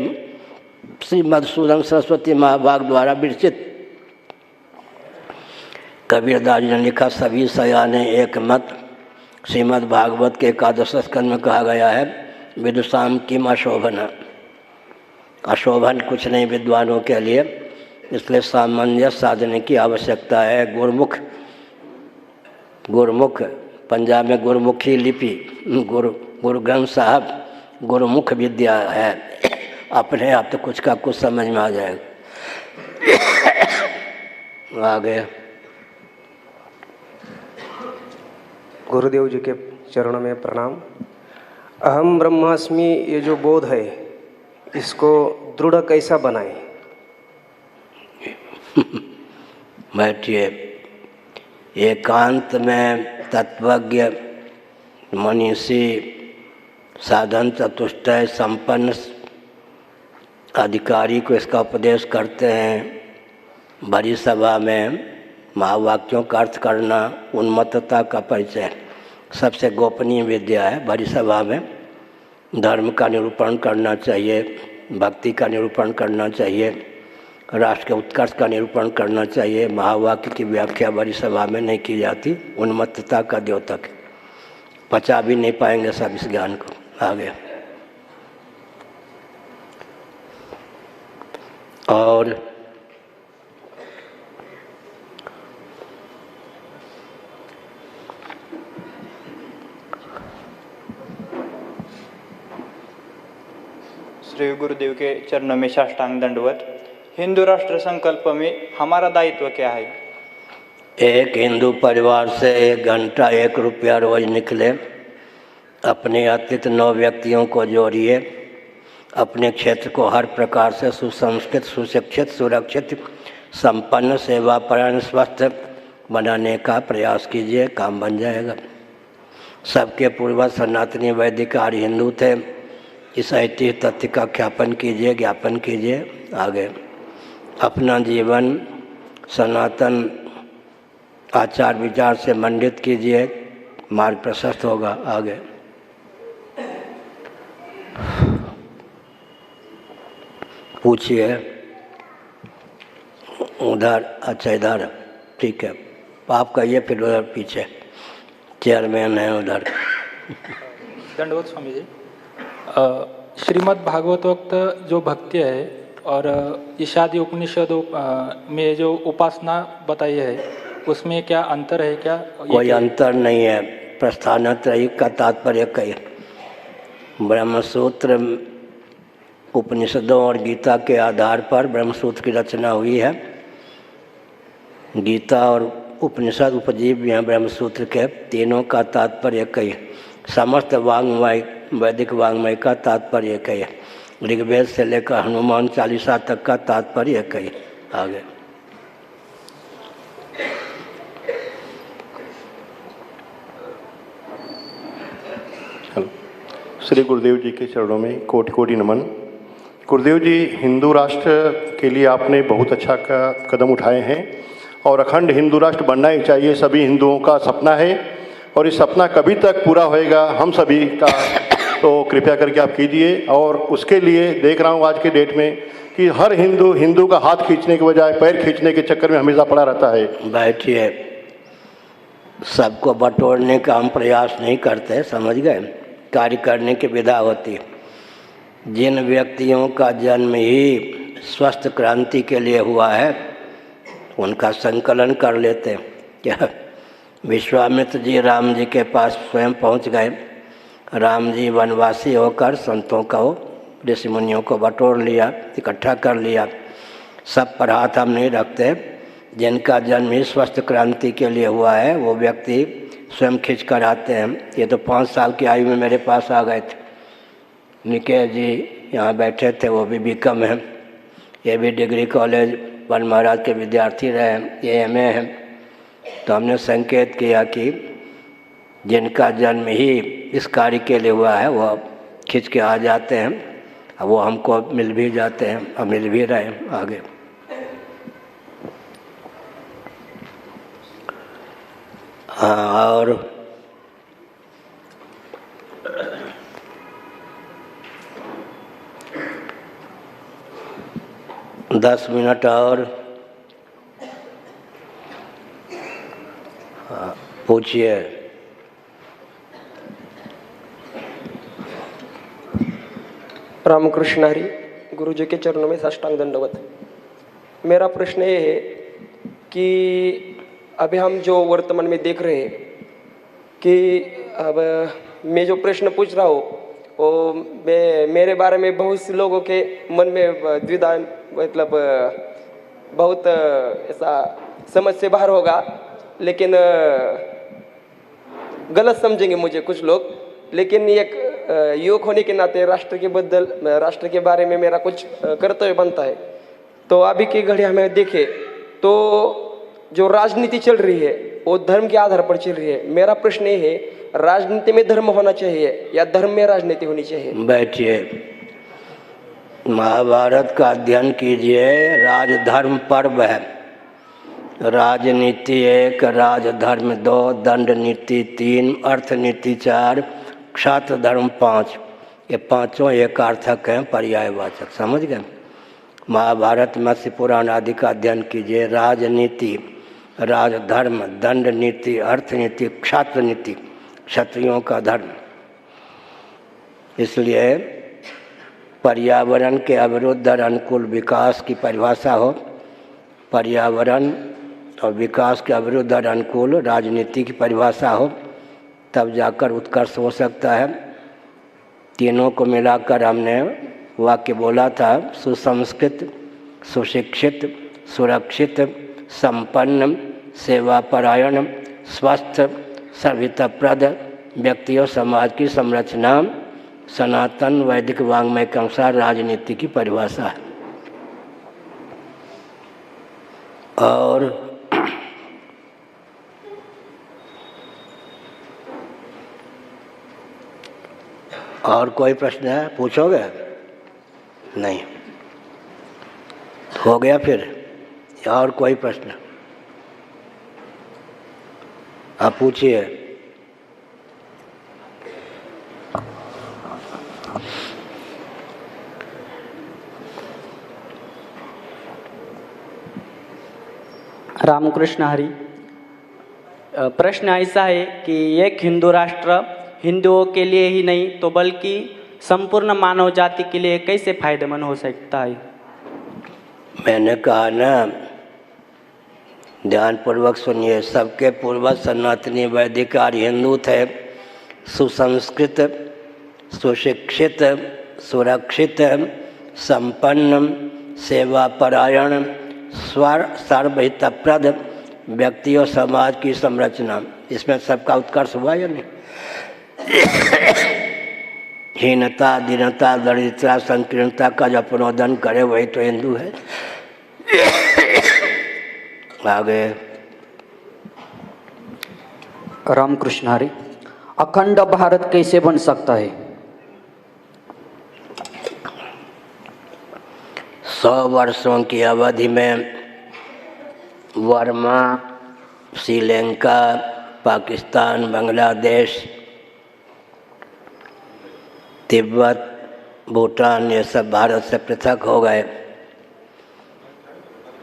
श्री मधुसूदन सरस्वती महाभाग द्वारा विरचित कबीरदास जी ने लिखा, सभी सयाने एक मत। श्रीमद् भागवत के 11 स्कंद में कहा गया है, विदुषाम किम अशोभन। अशोभन कुछ नहीं विद्वानों के लिए, इसलिए सामंजस्य साधने की आवश्यकता है। गुरुमुख पंजाब में गुरुमुखी लिपि, गुरु ग्रंथ साहब गुरुमुख विद्या है। अपने आप तो कुछ का कुछ समझ में आ जाएगा। आगे गुरुदेव जी के चरणों में प्रणाम। अहम ब्रह्मास्मि ये जो बोध है, इसको दृढ़ कैसा बनाएं? बैठिए। एकांत में तत्वज्ञ मनीषी साधन चतुष्टय संपन्न अधिकारी को इसका उपदेश करते हैं। बड़ी सभा में महावाक्यों का अर्थ करना उन्मत्तता का परिचय सबसे गोपनीय विद्या है। बड़ी सभा में धर्म का निरूपण करना चाहिए, भक्ति का निरूपण करना चाहिए, राष्ट्र के उत्कर्ष का निरूपण करना चाहिए। महावाक्य की व्याख्या बड़ी सभा में नहीं की जाती, उन्मत्तता का द्योतक। पचा भी नहीं पाएंगे सब इस ज्ञान को। आगे और श्री गुरुदेव के चरणों में साष्टांग दंडवत। हिंदू राष्ट्र संकल्प में हमारा दायित्व क्या है? एक हिंदू परिवार से 1 घंटा 1 रुपया रोज निकले। अपने अतिरिक्त 9 व्यक्तियों को जोड़िए। अपने क्षेत्र को हर प्रकार से सुसंस्कृत, सुशिक्षित, सुरक्षित, संपन्न, सेवापरायण, स्वस्थ बनाने का प्रयास कीजिए। काम बन जाएगा। सबके पूर्वज सनातनी वैदिक आर्य हिंदू थे। इस ऐतिहासिक तथ्य का ख्यापन कीजिए, ज्ञापन कीजिए। आगे अपना जीवन सनातन आचार विचार से मंडित कीजिए, मार्ग प्रशस्त होगा। आगे पूछिए। उधर, अच्छा इधर, ठीक है। आप कहिए, फिर उधर पीछे चेयरमैन है उधर। दंडवत स्वामी जी। श्रीमद् भागवतोक्त जो भक्ति है और ईशादी उपनिषदों में जो उपासना बताई है, उसमें क्या अंतर है क्या? कोई अंतर नहीं है। प्रस्थानत्रयी का तात्पर्य कई ब्रह्मसूत्र उपनिषदों और गीता के आधार पर ब्रह्मसूत्र की रचना हुई है। गीता और उपनिषद उपजीव भी हैं ब्रह्मसूत्र के। तीनों का तात्पर्य कई, समस्त वाङ्मय वैदिक वाङ्मय का तात्पर्य कई है। ऋग्वेद से लेकर हनुमान चालीसा तक का तात्पर्य कई। आगे श्री गुरुदेव जी के चरणों में कोटि कोटि नमन। गुरुदेव जी, हिंदू राष्ट्र के लिए आपने बहुत अच्छा कदम उठाए हैं और अखंड हिंदू राष्ट्र बनना ही चाहिए, सभी हिंदुओं का सपना है और ये सपना कभी तक पूरा होएगा हम सभी का, तो कृपया करके आप कीजिए। और उसके लिए देख रहा हूँ आज के डेट में कि हर हिंदू का हाथ खींचने के बजाय पैर खींचने के चक्कर में हमेशा पड़ा रहता है। बैठिए, सबको बटोरने का हम प्रयास नहीं करते, समझ गए। कार्य करने की विधा होती है। जिन व्यक्तियों का जन्म ही स्वस्थ क्रांति के लिए हुआ है उनका संकलन कर लेते। क्या विश्वामित्र जी राम जी के पास स्वयं पहुंच गए। राम जी वनवासी होकर संतों को, ऋषि मुनियों को बटोर लिया, इकट्ठा कर लिया। सब पर हाथ हम नहीं रखते। जिनका जन्म ही स्वस्थ क्रांति के लिए हुआ है वो व्यक्ति स्वयं खींच कर आते हैं। ये तो 5 साल की आयु में मेरे पास आ गए थे। निकेश जी यहाँ बैठे थे, वो भी बीकॉम हैं, ये भी डिग्री कॉलेज वन महाराज के विद्यार्थी रहे, ये एमए हैं। तो हमने संकेत किया कि जिनका जन्म ही इस कार्य के लिए हुआ है वो खींच के आ जाते हैं, अब वो हमको मिल भी जाते हैं और मिल भी रहे हैं। आगे हाँ, और दस मिनट और पूछिए। रामकृष्ण हरि, गुरु जी के चरणों में साष्टांग दंडवत। मेरा प्रश्न ये है कि अभी हम जो वर्तमान में देख रहे हैं कि अब मैं जो प्रश्न पूछ रहा हूँ वो मेरे बारे में बहुत से लोगों के मन में द्विधा, मतलब बहुत ऐसा समझ से बाहर होगा, लेकिन गलत समझेंगे मुझे कुछ लोग। लेकिन एक युवक होने के नाते राष्ट्र के बारे में मेरा कुछ कर्तव्य बनता है। तो अभी की घड़ी हमें देखें तो जो राजनीति चल रही है वो धर्म के आधार पर चल रही है। मेरा प्रश्न ये है, राजनीति में धर्म होना चाहिए या धर्म में राजनीति होनी चाहिए? बैठिए, महाभारत का अध्ययन कीजिए। राजधर्म पर्व है। राजनीति 1, राजधर्म 2, दंड नीति 3, अर्थ नीति 4, क्षात्र धर्म 5। ये पांचों एकार्थक हैं, पर्यायवाचक। समझ गए। महाभारत मत्स्य पुराण आदि का अध्ययन कीजिए। राजनीति, राजधर्म, दंड नीति, अर्थ नीति, क्षात्र नीति, क्षत्रियों का धर्म। इसलिए पर्यावरण के अविरुद्ध और अनुकूल विकास की परिभाषा हो, पर्यावरण और विकास के अविरुद्ध और अनुकूल राजनीति की परिभाषा हो, तब जाकर उत्कर्ष हो सकता है। तीनों को मिलाकर हमने वाक्य बोला था, सुसंस्कृत, सुशिक्षित, सुरक्षित, संपन्न, सेवापरायण, स्वस्थ, सभ्यताप्रद व्यक्ति और समाज की संरचना सनातन वैदिक वाङ्मय के अनुसार राजनीति की परिभाषा है। और कोई प्रश्न है? पूछोगे? नहीं, हो गया फिर? और कोई प्रश्न? आप पूछिए। रामकृष्ण हरि, प्रश्न ऐसा है कि एक हिंदू राष्ट्र हिंदुओं के लिए ही नहीं तो बल्कि संपूर्ण मानव जाति के लिए कैसे फायदेमंद हो सकता है? मैंने कहा ना, ध्यानपूर्वक सुनिए। सबके पूर्वज सनातनी वैदिक आर्य हिंदू थे, सुसंस्कृत, सुशिक्षित, सुरक्षित, संपन्न, सेवापरायण, सर्वहितप्रद व्यक्ति और समाज की संरचना। इसमें सबका उत्कर्ष हुआ या नहीं? हीनता, दीनता, दरिद्रता, संकीर्णता का जो अपनोदन करे वही तो हिंदू है। आगे रामकृष्ण हरि। अखंड भारत कैसे बन सकता है? 100 वर्षों की अवधि में वर्मा, श्रीलंका, पाकिस्तान, बांग्लादेश, तिब्बत, भूटान ये सब भारत से पृथक हो गए।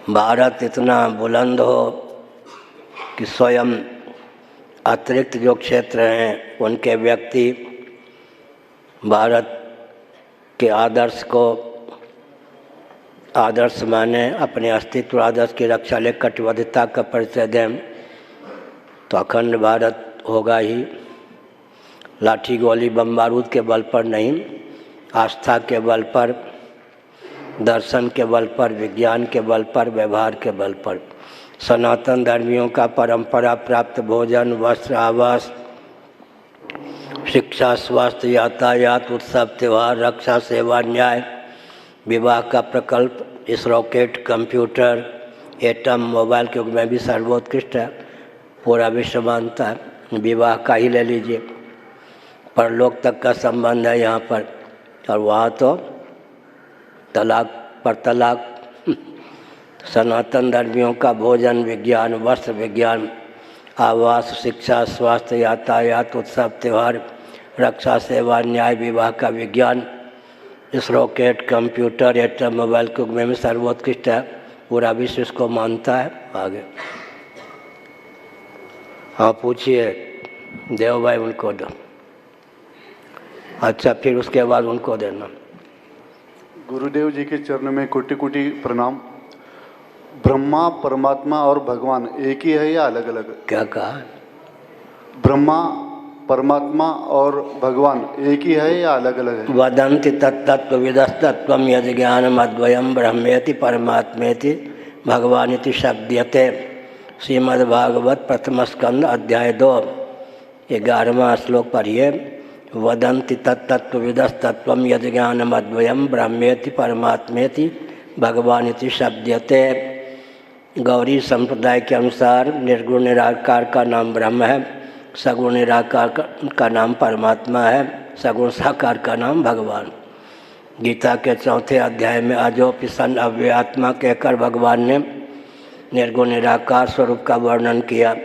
भारत इतना बुलंद हो कि स्वयं अतिरिक्त जो क्षेत्र हैं उनके व्यक्ति भारत के आदर्श को आदर्श माने, अपने अस्तित्व आदर्श की रक्षा ले कटिबद्धता का परिचय दें तो अखंड भारत होगा ही। लाठी गोली बम बारूद के बल पर नहीं, आस्था के बल पर, दर्शन के बल पर, विज्ञान के बल पर, व्यवहार के बल पर। सनातन धर्मियों का परंपरा प्राप्त भोजन, वस्त्र, आवास, शिक्षा, स्वास्थ्य, यातायात, उत्सव, त्यौहार, रक्षा, सेवा, न्याय, विवाह का प्रकल्प, इस रॉकेट, कंप्यूटर, एटम, मोबाइल के युग में भी सर्वोत्कृष्ट है। पूरा विश्व मानता है। विवाह का ही ले लीजिए, परलोक तक का संबंध है यहाँ पर, और वहाँ तो तलाक पर तलाक। सनातन धर्मियों का भोजन, विज्ञान, वस्त्र विज्ञान, आवास, शिक्षा, स्वास्थ्य, यातायात, उत्सव, त्यौहार, रक्षा, सेवा, न्याय, विवाह का विज्ञान, इस रॉकेट, कंप्यूटर, एटम, मोबाइल के युग में सर्वोत्कृष्ट है। पूरा विश्व इसको मानता है। आगे हाँ पूछिए, देव भाई उनको दो। अच्छा, फिर उसके बाद उनको देना। गुरुदेव जी के चरणों में कोटि कोटि प्रणाम। ब्रह्मा, परमात्मा और भगवान एक ही है या अलग अलग? क्या कहा? ब्रह्मा, परमात्मा और भगवान एक ही है या अलग अलग है? वदन्ति तत्तत्त्वविदस्तत्त्वं यद् ज्ञानमद्वयं ब्रह्मेति परमात्मेति भगवानिति शब्दयते। श्रीमद्भागवत प्रथम स्कंद अध्याय 2 11वां श्लोक पढ़िए। वदन्ति तत्तत्त्वविदस्तत्त्वं यद् ज्ञानमद्वयं ब्रह्मेति परमात्मेति भगवानिति शब्दयते। गौरी संप्रदाय के अनुसार निर्गुण निराकार का नाम ब्रह्म है, सगुण निराकार का नाम परमात्मा है, सगुण साकार का नाम भगवान। गीता के 4थे अध्याय में अजोपि सन अव्ययात्मा कहकर भगवान ने निर्गुण निराकार स्वरूप का वर्णन किया।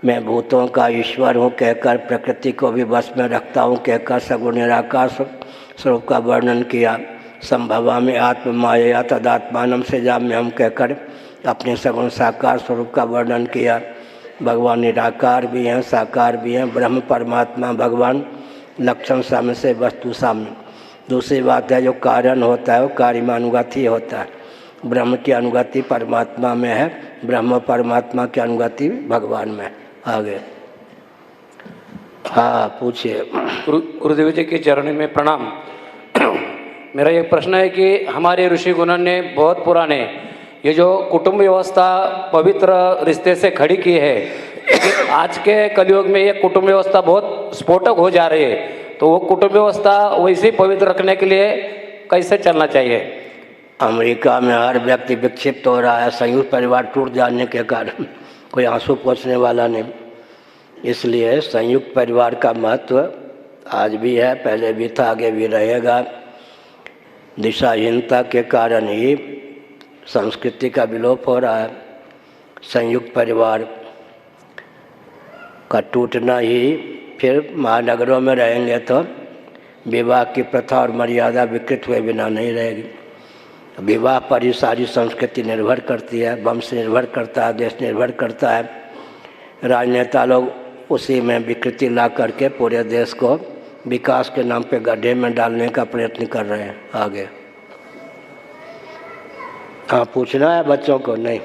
मैं भूतों का ईश्वर हूँ कहकर प्रकृति को भी वश में रखता हूँ कहकर सगुण निराकार स्वरूप का वर्णन किया। संभवा में आत्म माया तदात्मानम से जाम्य हम कहकर अपने सगुण साकार स्वरूप का वर्णन किया। भगवान निराकार भी हैं, साकार भी हैं। ब्रह्म, परमात्मा, भगवान लक्षण साम्य से वस्तु साम्य। दूसरी बात है, जो कारण होता है वो कार्य में अनुगति होता है। ब्रह्म की अनुगति परमात्मा में है, ब्रह्म परमात्मा की अनुगति भगवान में है। आगे हाँ पूछिए। गुरुदेव जी के चरणों में प्रणाम। मेरा एक प्रश्न है कि हमारे ऋषि गुणों ने बहुत पुराने ये जो कुटुंब व्यवस्था पवित्र रिश्ते से खड़ी की है, आज के कलयुग में ये कुटुंब व्यवस्था बहुत स्फोटक हो जा रही है, तो वो कुटुंब व्यवस्था वैसे ही पवित्र रखने के लिए कैसे चलना चाहिए? अमेरिका में हर व्यक्ति विक्षिप्त हो रहा है संयुक्त परिवार टूट जाने के कारण। कोई आंसू पोंछने वाला नहीं। इसलिए संयुक्त परिवार का महत्व आज भी है, पहले भी था, आगे भी रहेगा। दिशाहीनता के कारण ही संस्कृति का विलोप हो रहा है। संयुक्त परिवार का टूटना ही, फिर महानगरों में रहेंगे तो विवाह की प्रथा और मर्यादा विकृत हुए बिना नहीं रहेगी। विवाह पर ही सारी संस्कृति निर्भर करती है, वंश निर्भर करता है, देश निर्भर करता है। राजनेता लोग उसी में विकृति ला करके पूरे देश को विकास के नाम पे गड्ढे में डालने का प्रयत्न कर रहे हैं। आगे हाँ पूछना है बच्चों को? नहीं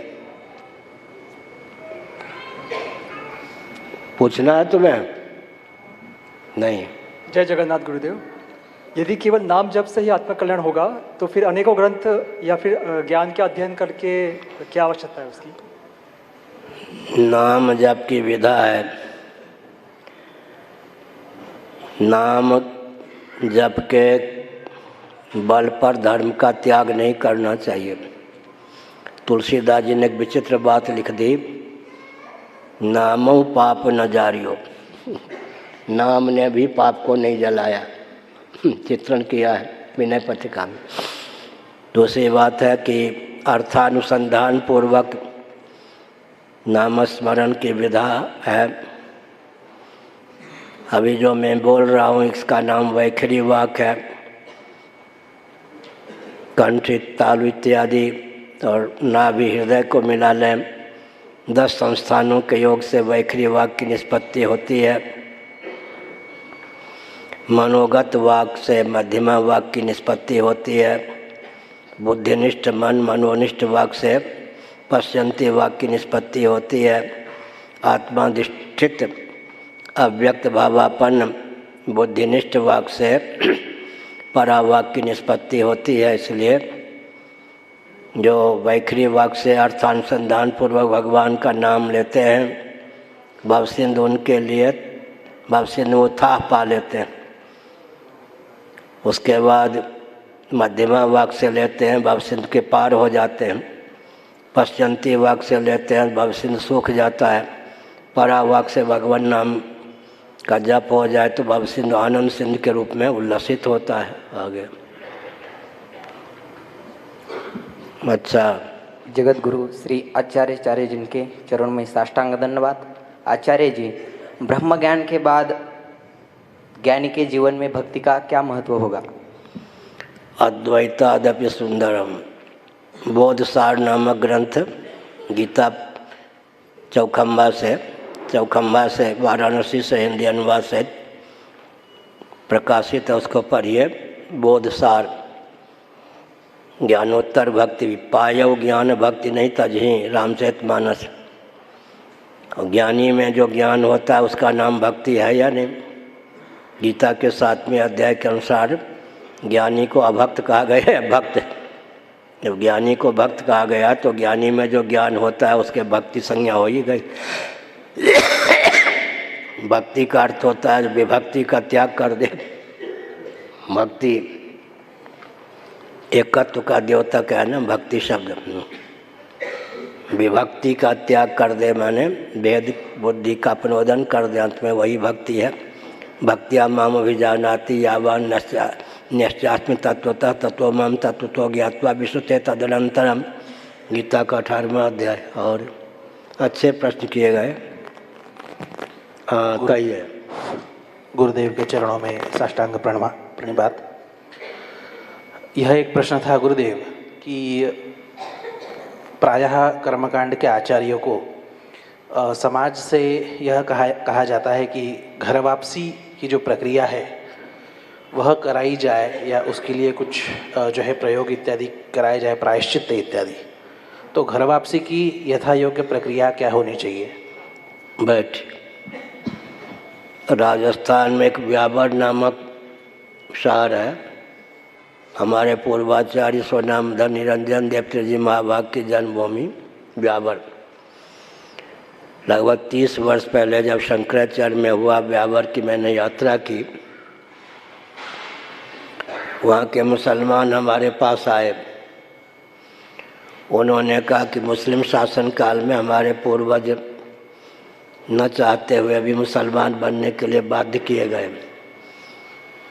पूछना है तुम्हें? नहीं। जय जगन्नाथ गुरुदेव। यदि केवल नाम जप से ही आत्मकल्याण होगा तो फिर अनेकों ग्रंथ या फिर ज्ञान का अध्ययन करके क्या आवश्यकता है उसकी? नाम जप की विधा है। नाम जप के बल पर धर्म का त्याग नहीं करना चाहिए। तुलसीदास जी ने एक विचित्र बात लिख दी, नामो पाप न जारियो। नाम ने भी पाप को नहीं जलाया, चित्रण किया है विनय पत्रिका में। दूसरी बात है कि अर्थानुसंधान पूर्वक नामस्मरण की विधा है। अभी जो मैं बोल रहा हूँ इसका नाम वैखरी वाक है। कंठित, तालु इत्यादि और नाभि हृदय को मिला लें। 10 संस्थानों के योग से वैखरी वाक की निष्पत्ति होती है। मनोगत वाक से मध्यमा वाक की निष्पत्ति होती है। बुद्धिनिष्ठ मन, मनोनिष्ठ वाक से पश्यंती वाक की निष्पत्ति होती है। आत्माधिष्ठित अव्यक्त भावापन्न बुद्धिनिष्ठ वाक से परावाक की निष्पत्ति होती है। इसलिए जो वैखरी वाक से अर्थानुसंधान पूर्वक भगवान का नाम लेते हैं, भवसिंधु उनके लिए भवसिंधु थाह पा लेते हैं। उसके बाद मध्यमा वाक से लेते हैं, भवसिंधु के पार हो जाते हैं। पश्चंती वाक से लेते हैं, भवसिंधु सूख जाता है। परावाक से भगवान नाम का जप हो जाए तो भवसिंधु आनंद सिंधु के रूप में उल्लसित होता है। आगे अच्छा। जगत गुरु श्री आचार्य जिनके चरण में साष्टांग धन्यवाद। आचार्य जी, ब्रह्म ज्ञान के बाद ज्ञानी के जीवन में भक्ति का क्या महत्व होगा? अद्वैतादपि सुंदरम बोधसार नामक ग्रंथ गीता चौखम्बा से वाराणसी से हिंदी अनुवाद से प्रकाशित है, उसको पढ़िए। बोधसार ज्ञानोत्तर भक्ति पायव ज्ञान भक्ति नहीं तजही रामचरितमानस। और ज्ञानी में जो ज्ञान होता है उसका नाम भक्ति है या नहीं? गीता के 7वें अध्याय के अनुसार ज्ञानी को अभक्त कहा गया है, भक्त। जब ज्ञानी को भक्त कहा गया तो ज्ञानी में जो ज्ञान होता है उसके भक्ति संज्ञा हो ही गई। भक्ति का अर्थ होता है विभक्ति का त्याग कर दे। भक्ति एकत्व का द्योतक है ना भक्ति शब्द। विभक्ति का त्याग कर दे माने भेद बुद्धि का अपनोदन कर दे, अंत में वही भक्ति है। भक्तिया माम अभिजानाति यावान निश्चात्म तत्वतः तत्व माम तत्वतो ज्ञात्वा विश्रुते तदनंतरम। गीता का 18वां अध्याय। और अच्छे प्रश्न किए गए। हाँ कहिए। गुरुदेव के चरणों में साष्टांग प्रणिपात। यह एक प्रश्न था गुरुदेव कि प्रायः कर्मकांड के आचार्यों को समाज से यह कहा जाता है कि घर वापसी की जो प्रक्रिया है वह कराई जाए या उसके लिए कुछ जो है प्रयोग इत्यादि कराए जाए, प्रायश्चित इत्यादि। तो घर वापसी की यथा योग्य प्रक्रिया क्या होनी चाहिए? बैठ। राजस्थान में एक व्यावर नामक शहर है। हमारे पूर्वाचार्य स्वनामधन निरंजन देवत्री जी महाभाग की जन्मभूमि व्यावर। लगभग 30 वर्ष पहले जब शंकराचार्य में हुआ व्यावर की मैंने यात्रा की, वहाँ के मुसलमान हमारे पास आए। उन्होंने कहा कि मुस्लिम शासन काल में हमारे पूर्वज न चाहते हुए भी मुसलमान बनने के लिए बाध्य किए गए,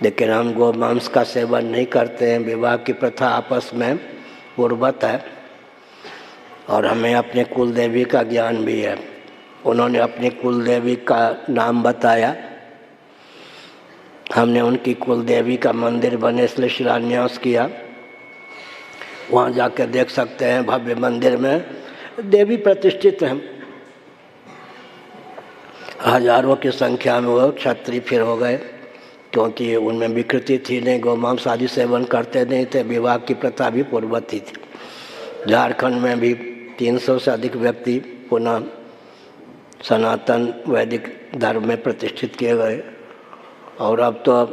लेकिन हम गो मांस का सेवन नहीं करते हैं। विवाह की प्रथा आपस में पूर्वत है और हमें अपने कुल देवी का ज्ञान भी है। उन्होंने अपनी कुल देवी का नाम बताया। हमने उनकी कुल देवी का मंदिर बने इसलिए शिलान्यास किया। वहाँ जाकर देख सकते हैं भव्य मंदिर में देवी प्रतिष्ठित हैं। हजारों की संख्या में वो क्षत्रिय फिर हो गए, क्योंकि उनमें विकृति थी नहीं, गौमांस आदि सेवन करते नहीं थे। विवाह की प्रथा भी पूर्ववत थी। झारखंड में भी 300 से अधिक व्यक्ति पुनः सनातन वैदिक धर्म में प्रतिष्ठित किए गए, और अब तो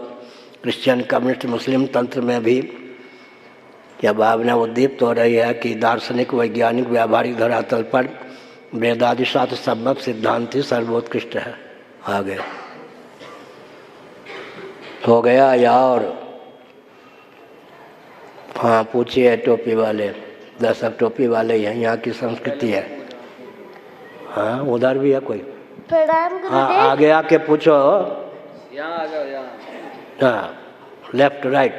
क्रिश्चियन, कम्युनिस्ट, मुस्लिम तंत्र में भी यह भावना उद्दीप्त हो रही है कि दार्शनिक, वैज्ञानिक, व्यावहारिक धरातल पर वेदादि शास्त्र सम्मत सिद्धांत ही सर्वोत्कृष्ट है। आगे हो गया या और? हाँ पूछिए टोपी वाले, दर्शक टोपी वाले ही हैं, यहाँ की संस्कृति है। हाँ उधर भी है कोई? प्रणाम हाँ गुरुदेव। आगे आके पूछो। यहाँ आ जाओ, यहाँ हाँ लेफ्ट राइट।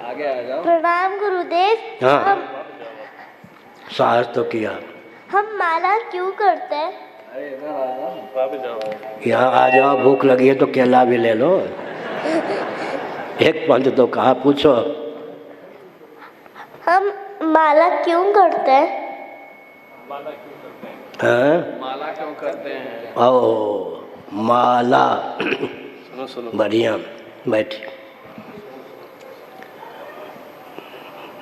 आगे आ जाओ। प्रणाम गुरुदेव। हाँ साहस तो किया। हम माला क्यों करते हैं? यहाँ आ जाओ, भूख लगी है तो केला भी ले लो। एक पंच तो कहा, पूछो। हम माला क्यों करते हैं? हैं? माला क्यों करते हैं? ओ माला। सुनो सुनो। बढ़िया, बैठिए।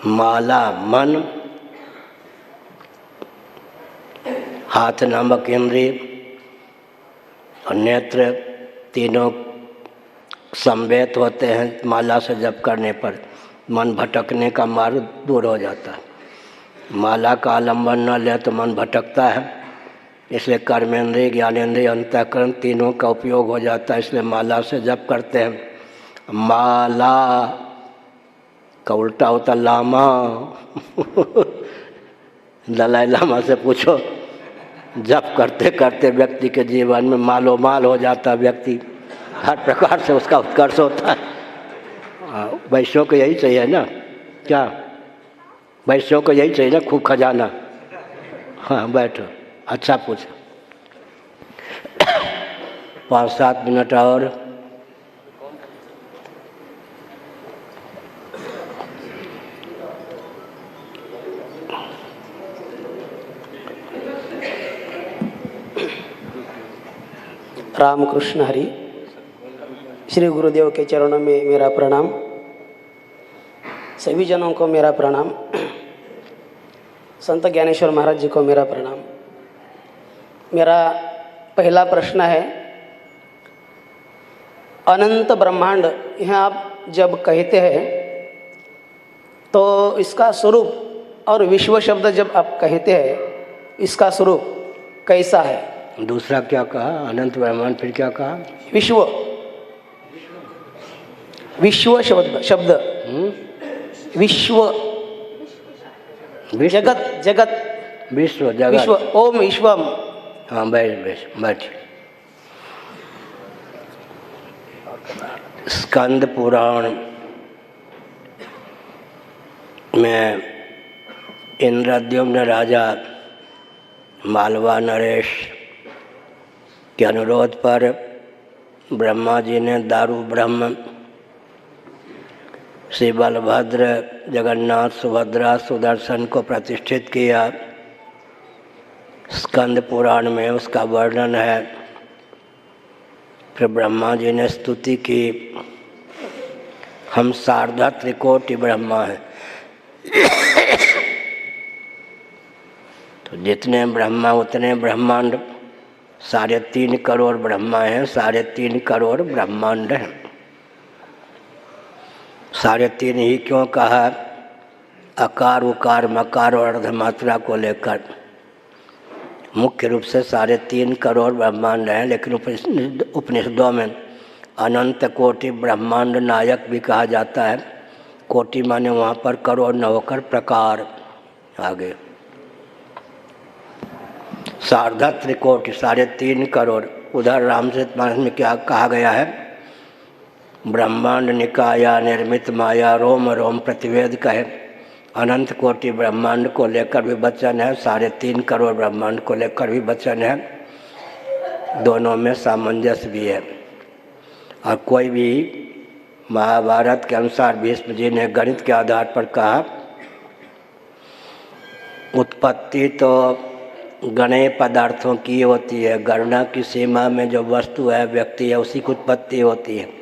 माला मन, हाथ नामक इंद्रिय और नेत्र तीनों संवेद होते हैं। माला से जप करने पर मन भटकने का मार्ग दूर हो जाता है। माला का आलम्बन न ले तो मन भटकता है, इसलिए कर्मेंद्रिय, ज्ञानेंद्रिय, अंतःकरण तीनों का उपयोग हो जाता है। इसलिए माला से जप करते हैं। माला का उल्टा होता लामा। दलाई लामा से पूछो, जप करते करते व्यक्ति के जीवन में मालो माल हो जाता, व्यक्ति हर प्रकार से उसका उत्कर्ष होता है। वैश्यों को यही चाहिए ना, क्या वैश्यों को यही चाहिए ना, खूब खजाना। हाँ बैठो, अच्छा पूछो। 5-7 मिनट और। रामकृष्ण हरि। श्री गुरुदेव के चरणों में मेरा प्रणाम। सभी जनों को मेरा प्रणाम। संत ज्ञानेश्वर महाराज जी को मेरा प्रणाम। मेरा पहला प्रश्न है, अनंत ब्रह्मांड यहाँ आप जब कहते हैं तो इसका स्वरूप और विश्व शब्द जब आप कहते हैं इसका स्वरूप कैसा है? दूसरा क्या कहा? अनंत ब्रह्मांड, फिर क्या कहा? विश्व, विश्व शब्द विश्व, जगत, जगत, विश्व, जगत, विश्व, ओम विश्वम। हाँ बैठ। स्कंद पुराण में इंद्रद्युम्न राजा मालवा नरेश के अनुरोध पर ब्रह्मा जी ने दारू ब्रह्म, श्री बलभद्र, जगन्नाथ, सुभद्रा, सुदर्शन को प्रतिष्ठित किया। स्कंद पुराण में उसका वर्णन है। फिर ब्रह्मा जी ने स्तुति की, हम शारदा त्रिकोटि ब्रह्मा हैं। तो जितने ब्रह्मा उतने ब्रह्मांड, 3.5 करोड़ ब्रह्मा हैं, 3.5 करोड़ ब्रह्मांड हैं। 3.5 ही क्यों कहा? अकार, उकार, मकार और अर्धमात्रा को लेकर मुख्य रूप से 3.5 करोड़ ब्रह्मांड हैं। लेकिन उपनिषदों में अनंत कोटि ब्रह्मांड नायक भी कहा जाता है। कोटि माने वहाँ पर करोड़ न होकर प्रकार। आगे शारदा त्रिकोटि, 3.5 करोड़। उधर रामचरितमानस में क्या कहा गया है? ब्रह्मांड निकाया निर्मित माया, रोम रोम प्रतिवेद कहे। अनंत कोटि ब्रह्मांड को लेकर भी वचन है, 3.5 करोड़ ब्रह्मांड को लेकर भी वचन है। दोनों में सामंजस्य भी है। और कोई भी महाभारत के अनुसार भीष्म जी ने गणित के आधार पर कहा, उत्पत्ति तो गणेय पदार्थों की होती है, गणना की सीमा में जो वस्तु है, व्यक्ति है, उसी की उत्पत्ति होती है।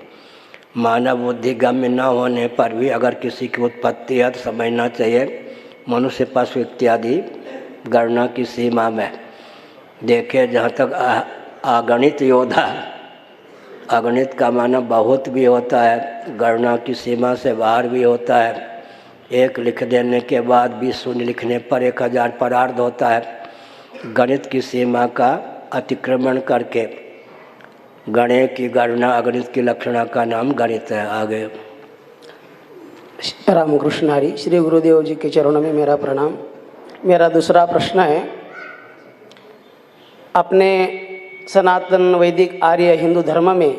मानव बुद्धि गम्य न होने पर भी अगर किसी की उत्पत्ति है तो समझना चाहिए मनुष्य, पशु इत्यादि गणना की सीमा में। देखिए, जहाँ तक अगणित योद्धा, अगणित का माना बहुत भी होता है, गणना की सीमा से बाहर भी होता है। एक लिख देने के बाद भी शून्य लिखने पर 1000 परार्ध होता है। गणित की सीमा का अतिक्रमण करके गणे की गणना, अगणित की लक्षणा का नाम गणित है। आगे रामकृष्ण हरि। श्री गुरुदेव जी के चरणों में मेरा प्रणाम। मेरा दूसरा प्रश्न है, अपने सनातन वैदिक आर्य हिंदू धर्म में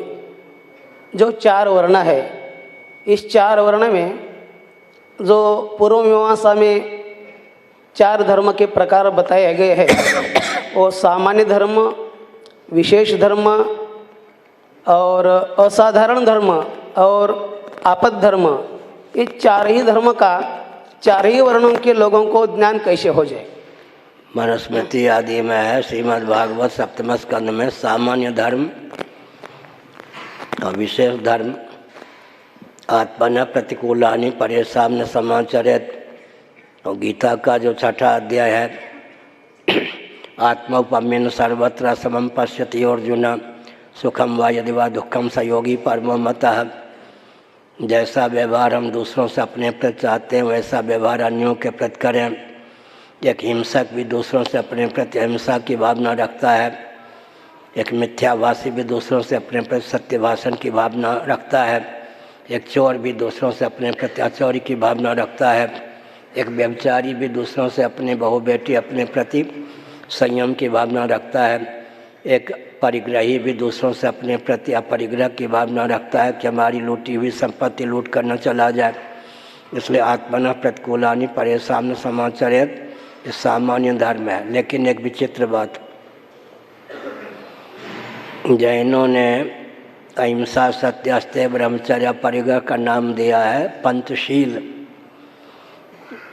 जो 4 वर्ण है, इस 4 वर्ण में जो पूर्व मीमांसा में 4 धर्म के प्रकार बताए गए हैं, वो सामान्य धर्म, विशेष धर्म और असाधारण धर्म और आपद धर्म, ये 4 ही धर्म का 4 ही वर्णों के लोगों को ज्ञान कैसे हो जाए? मनुस्मृति आदि में है, श्रीमद् भागवत सप्तम स्कंद में सामान्य धर्म और विशेष धर्म, आत्मन प्रतिकूलानि परेशान न समाचरित, और गीता का जो 6ठा अध्याय है, आत्मोपमेन सर्वत्र समम पश्यति अर्जुन सुखम वा यदि वा दुखम स योगी परमो मतः। जैसा व्यवहार हम दूसरों से अपने प्रति चाहते हैं, वैसा व्यवहार अन्यों के प्रति करें। एक हिंसक भी दूसरों से अपने प्रति अहिंसा की भावना रखता है। एक मिथ्याभाषी भी दूसरों से अपने प्रति सत्य भाषण की भावना रखता है। एक चोर भी दूसरों से अपने प्रति अचौरी की भावना रखता है। एक व्यभिचारी भी दूसरों से अपने बहू बेटी अपने प्रति संयम की भावना रखता है। एक परिग्रही भी दूसरों से अपने प्रति अपरिग्रह की भावना रखता है कि हमारी लूटी हुई संपत्ति लूट कर न चला जाए। इसलिए आत्मना प्रतिकूलानि परेशान न समाचरित, ये सामान्य धर्म है। लेकिन एक विचित्र बात, जैनों ने अहिंसा, सत्य, अस्तेय, ब्रह्मचर्य, परिग्रह का नाम दिया है पंचशील।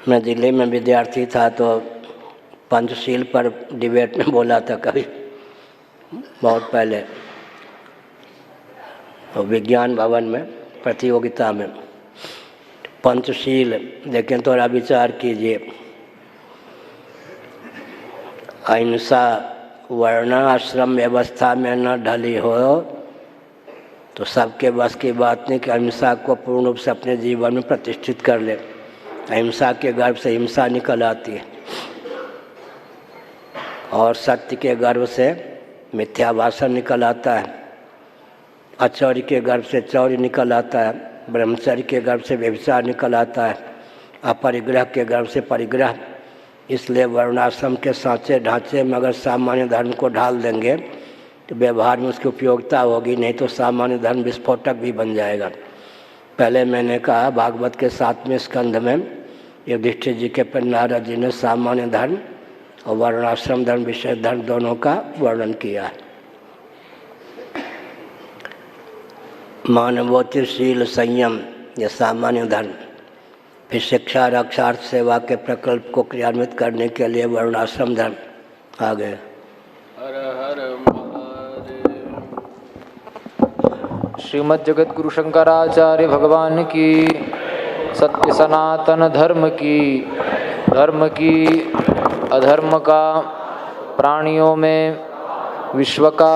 मैं दिल्ली में विद्यार्थी था तो पंचशील पर डिबेट में बोला था कभी, बहुत पहले, तो विज्ञान भवन में प्रतियोगिता में पंचशील। लेकिन थोड़ा विचार कीजिए, अहिंसा वर्ण आश्रम व्यवस्था में न ढली हो तो सबके बस की बात नहीं कि अहिंसा को पूर्ण रूप से अपने जीवन में प्रतिष्ठित कर ले। अहिंसा के गर्भ से हिंसा निकल आती है और सत्य के गर्भ से मिथ्या भाषण निकल आता है। अचौरी के गर्भ से चौरी निकल आता है। ब्रह्मचर्य के गर्भ से व्यभिचार निकल आता है। अपरिग्रह के गर्भ से परिग्रह। इसलिए वर्णाश्रम के सांचे ढांचे में अगर सामान्य धर्म को ढाल देंगे तो व्यवहार में उसकी उपयोगिता होगी, नहीं तो सामान्य धर्म विस्फोटक भी बन जाएगा। पहले मैंने कहा भागवत के 7वें स्कंध में युधिष्ठिर जी के पर नारद जी ने सामान्य धर्म और वर्णाश्रम धर्म, विशेष धर्म दोनों का वर्णन किया है। मानवोचिशील संयम, यह सामान्य धर्म। फिर शिक्षा, रक्षा, अर्थ, सेवा के प्रकल्प को क्रियान्वित करने के लिए वर्णाश्रम धर्म आ गए। श्रीमद् जगत गुरु शंकराचार्य भगवान की, सत्य सनातन धर्म की अधर्म का, प्राणियों में विश्व का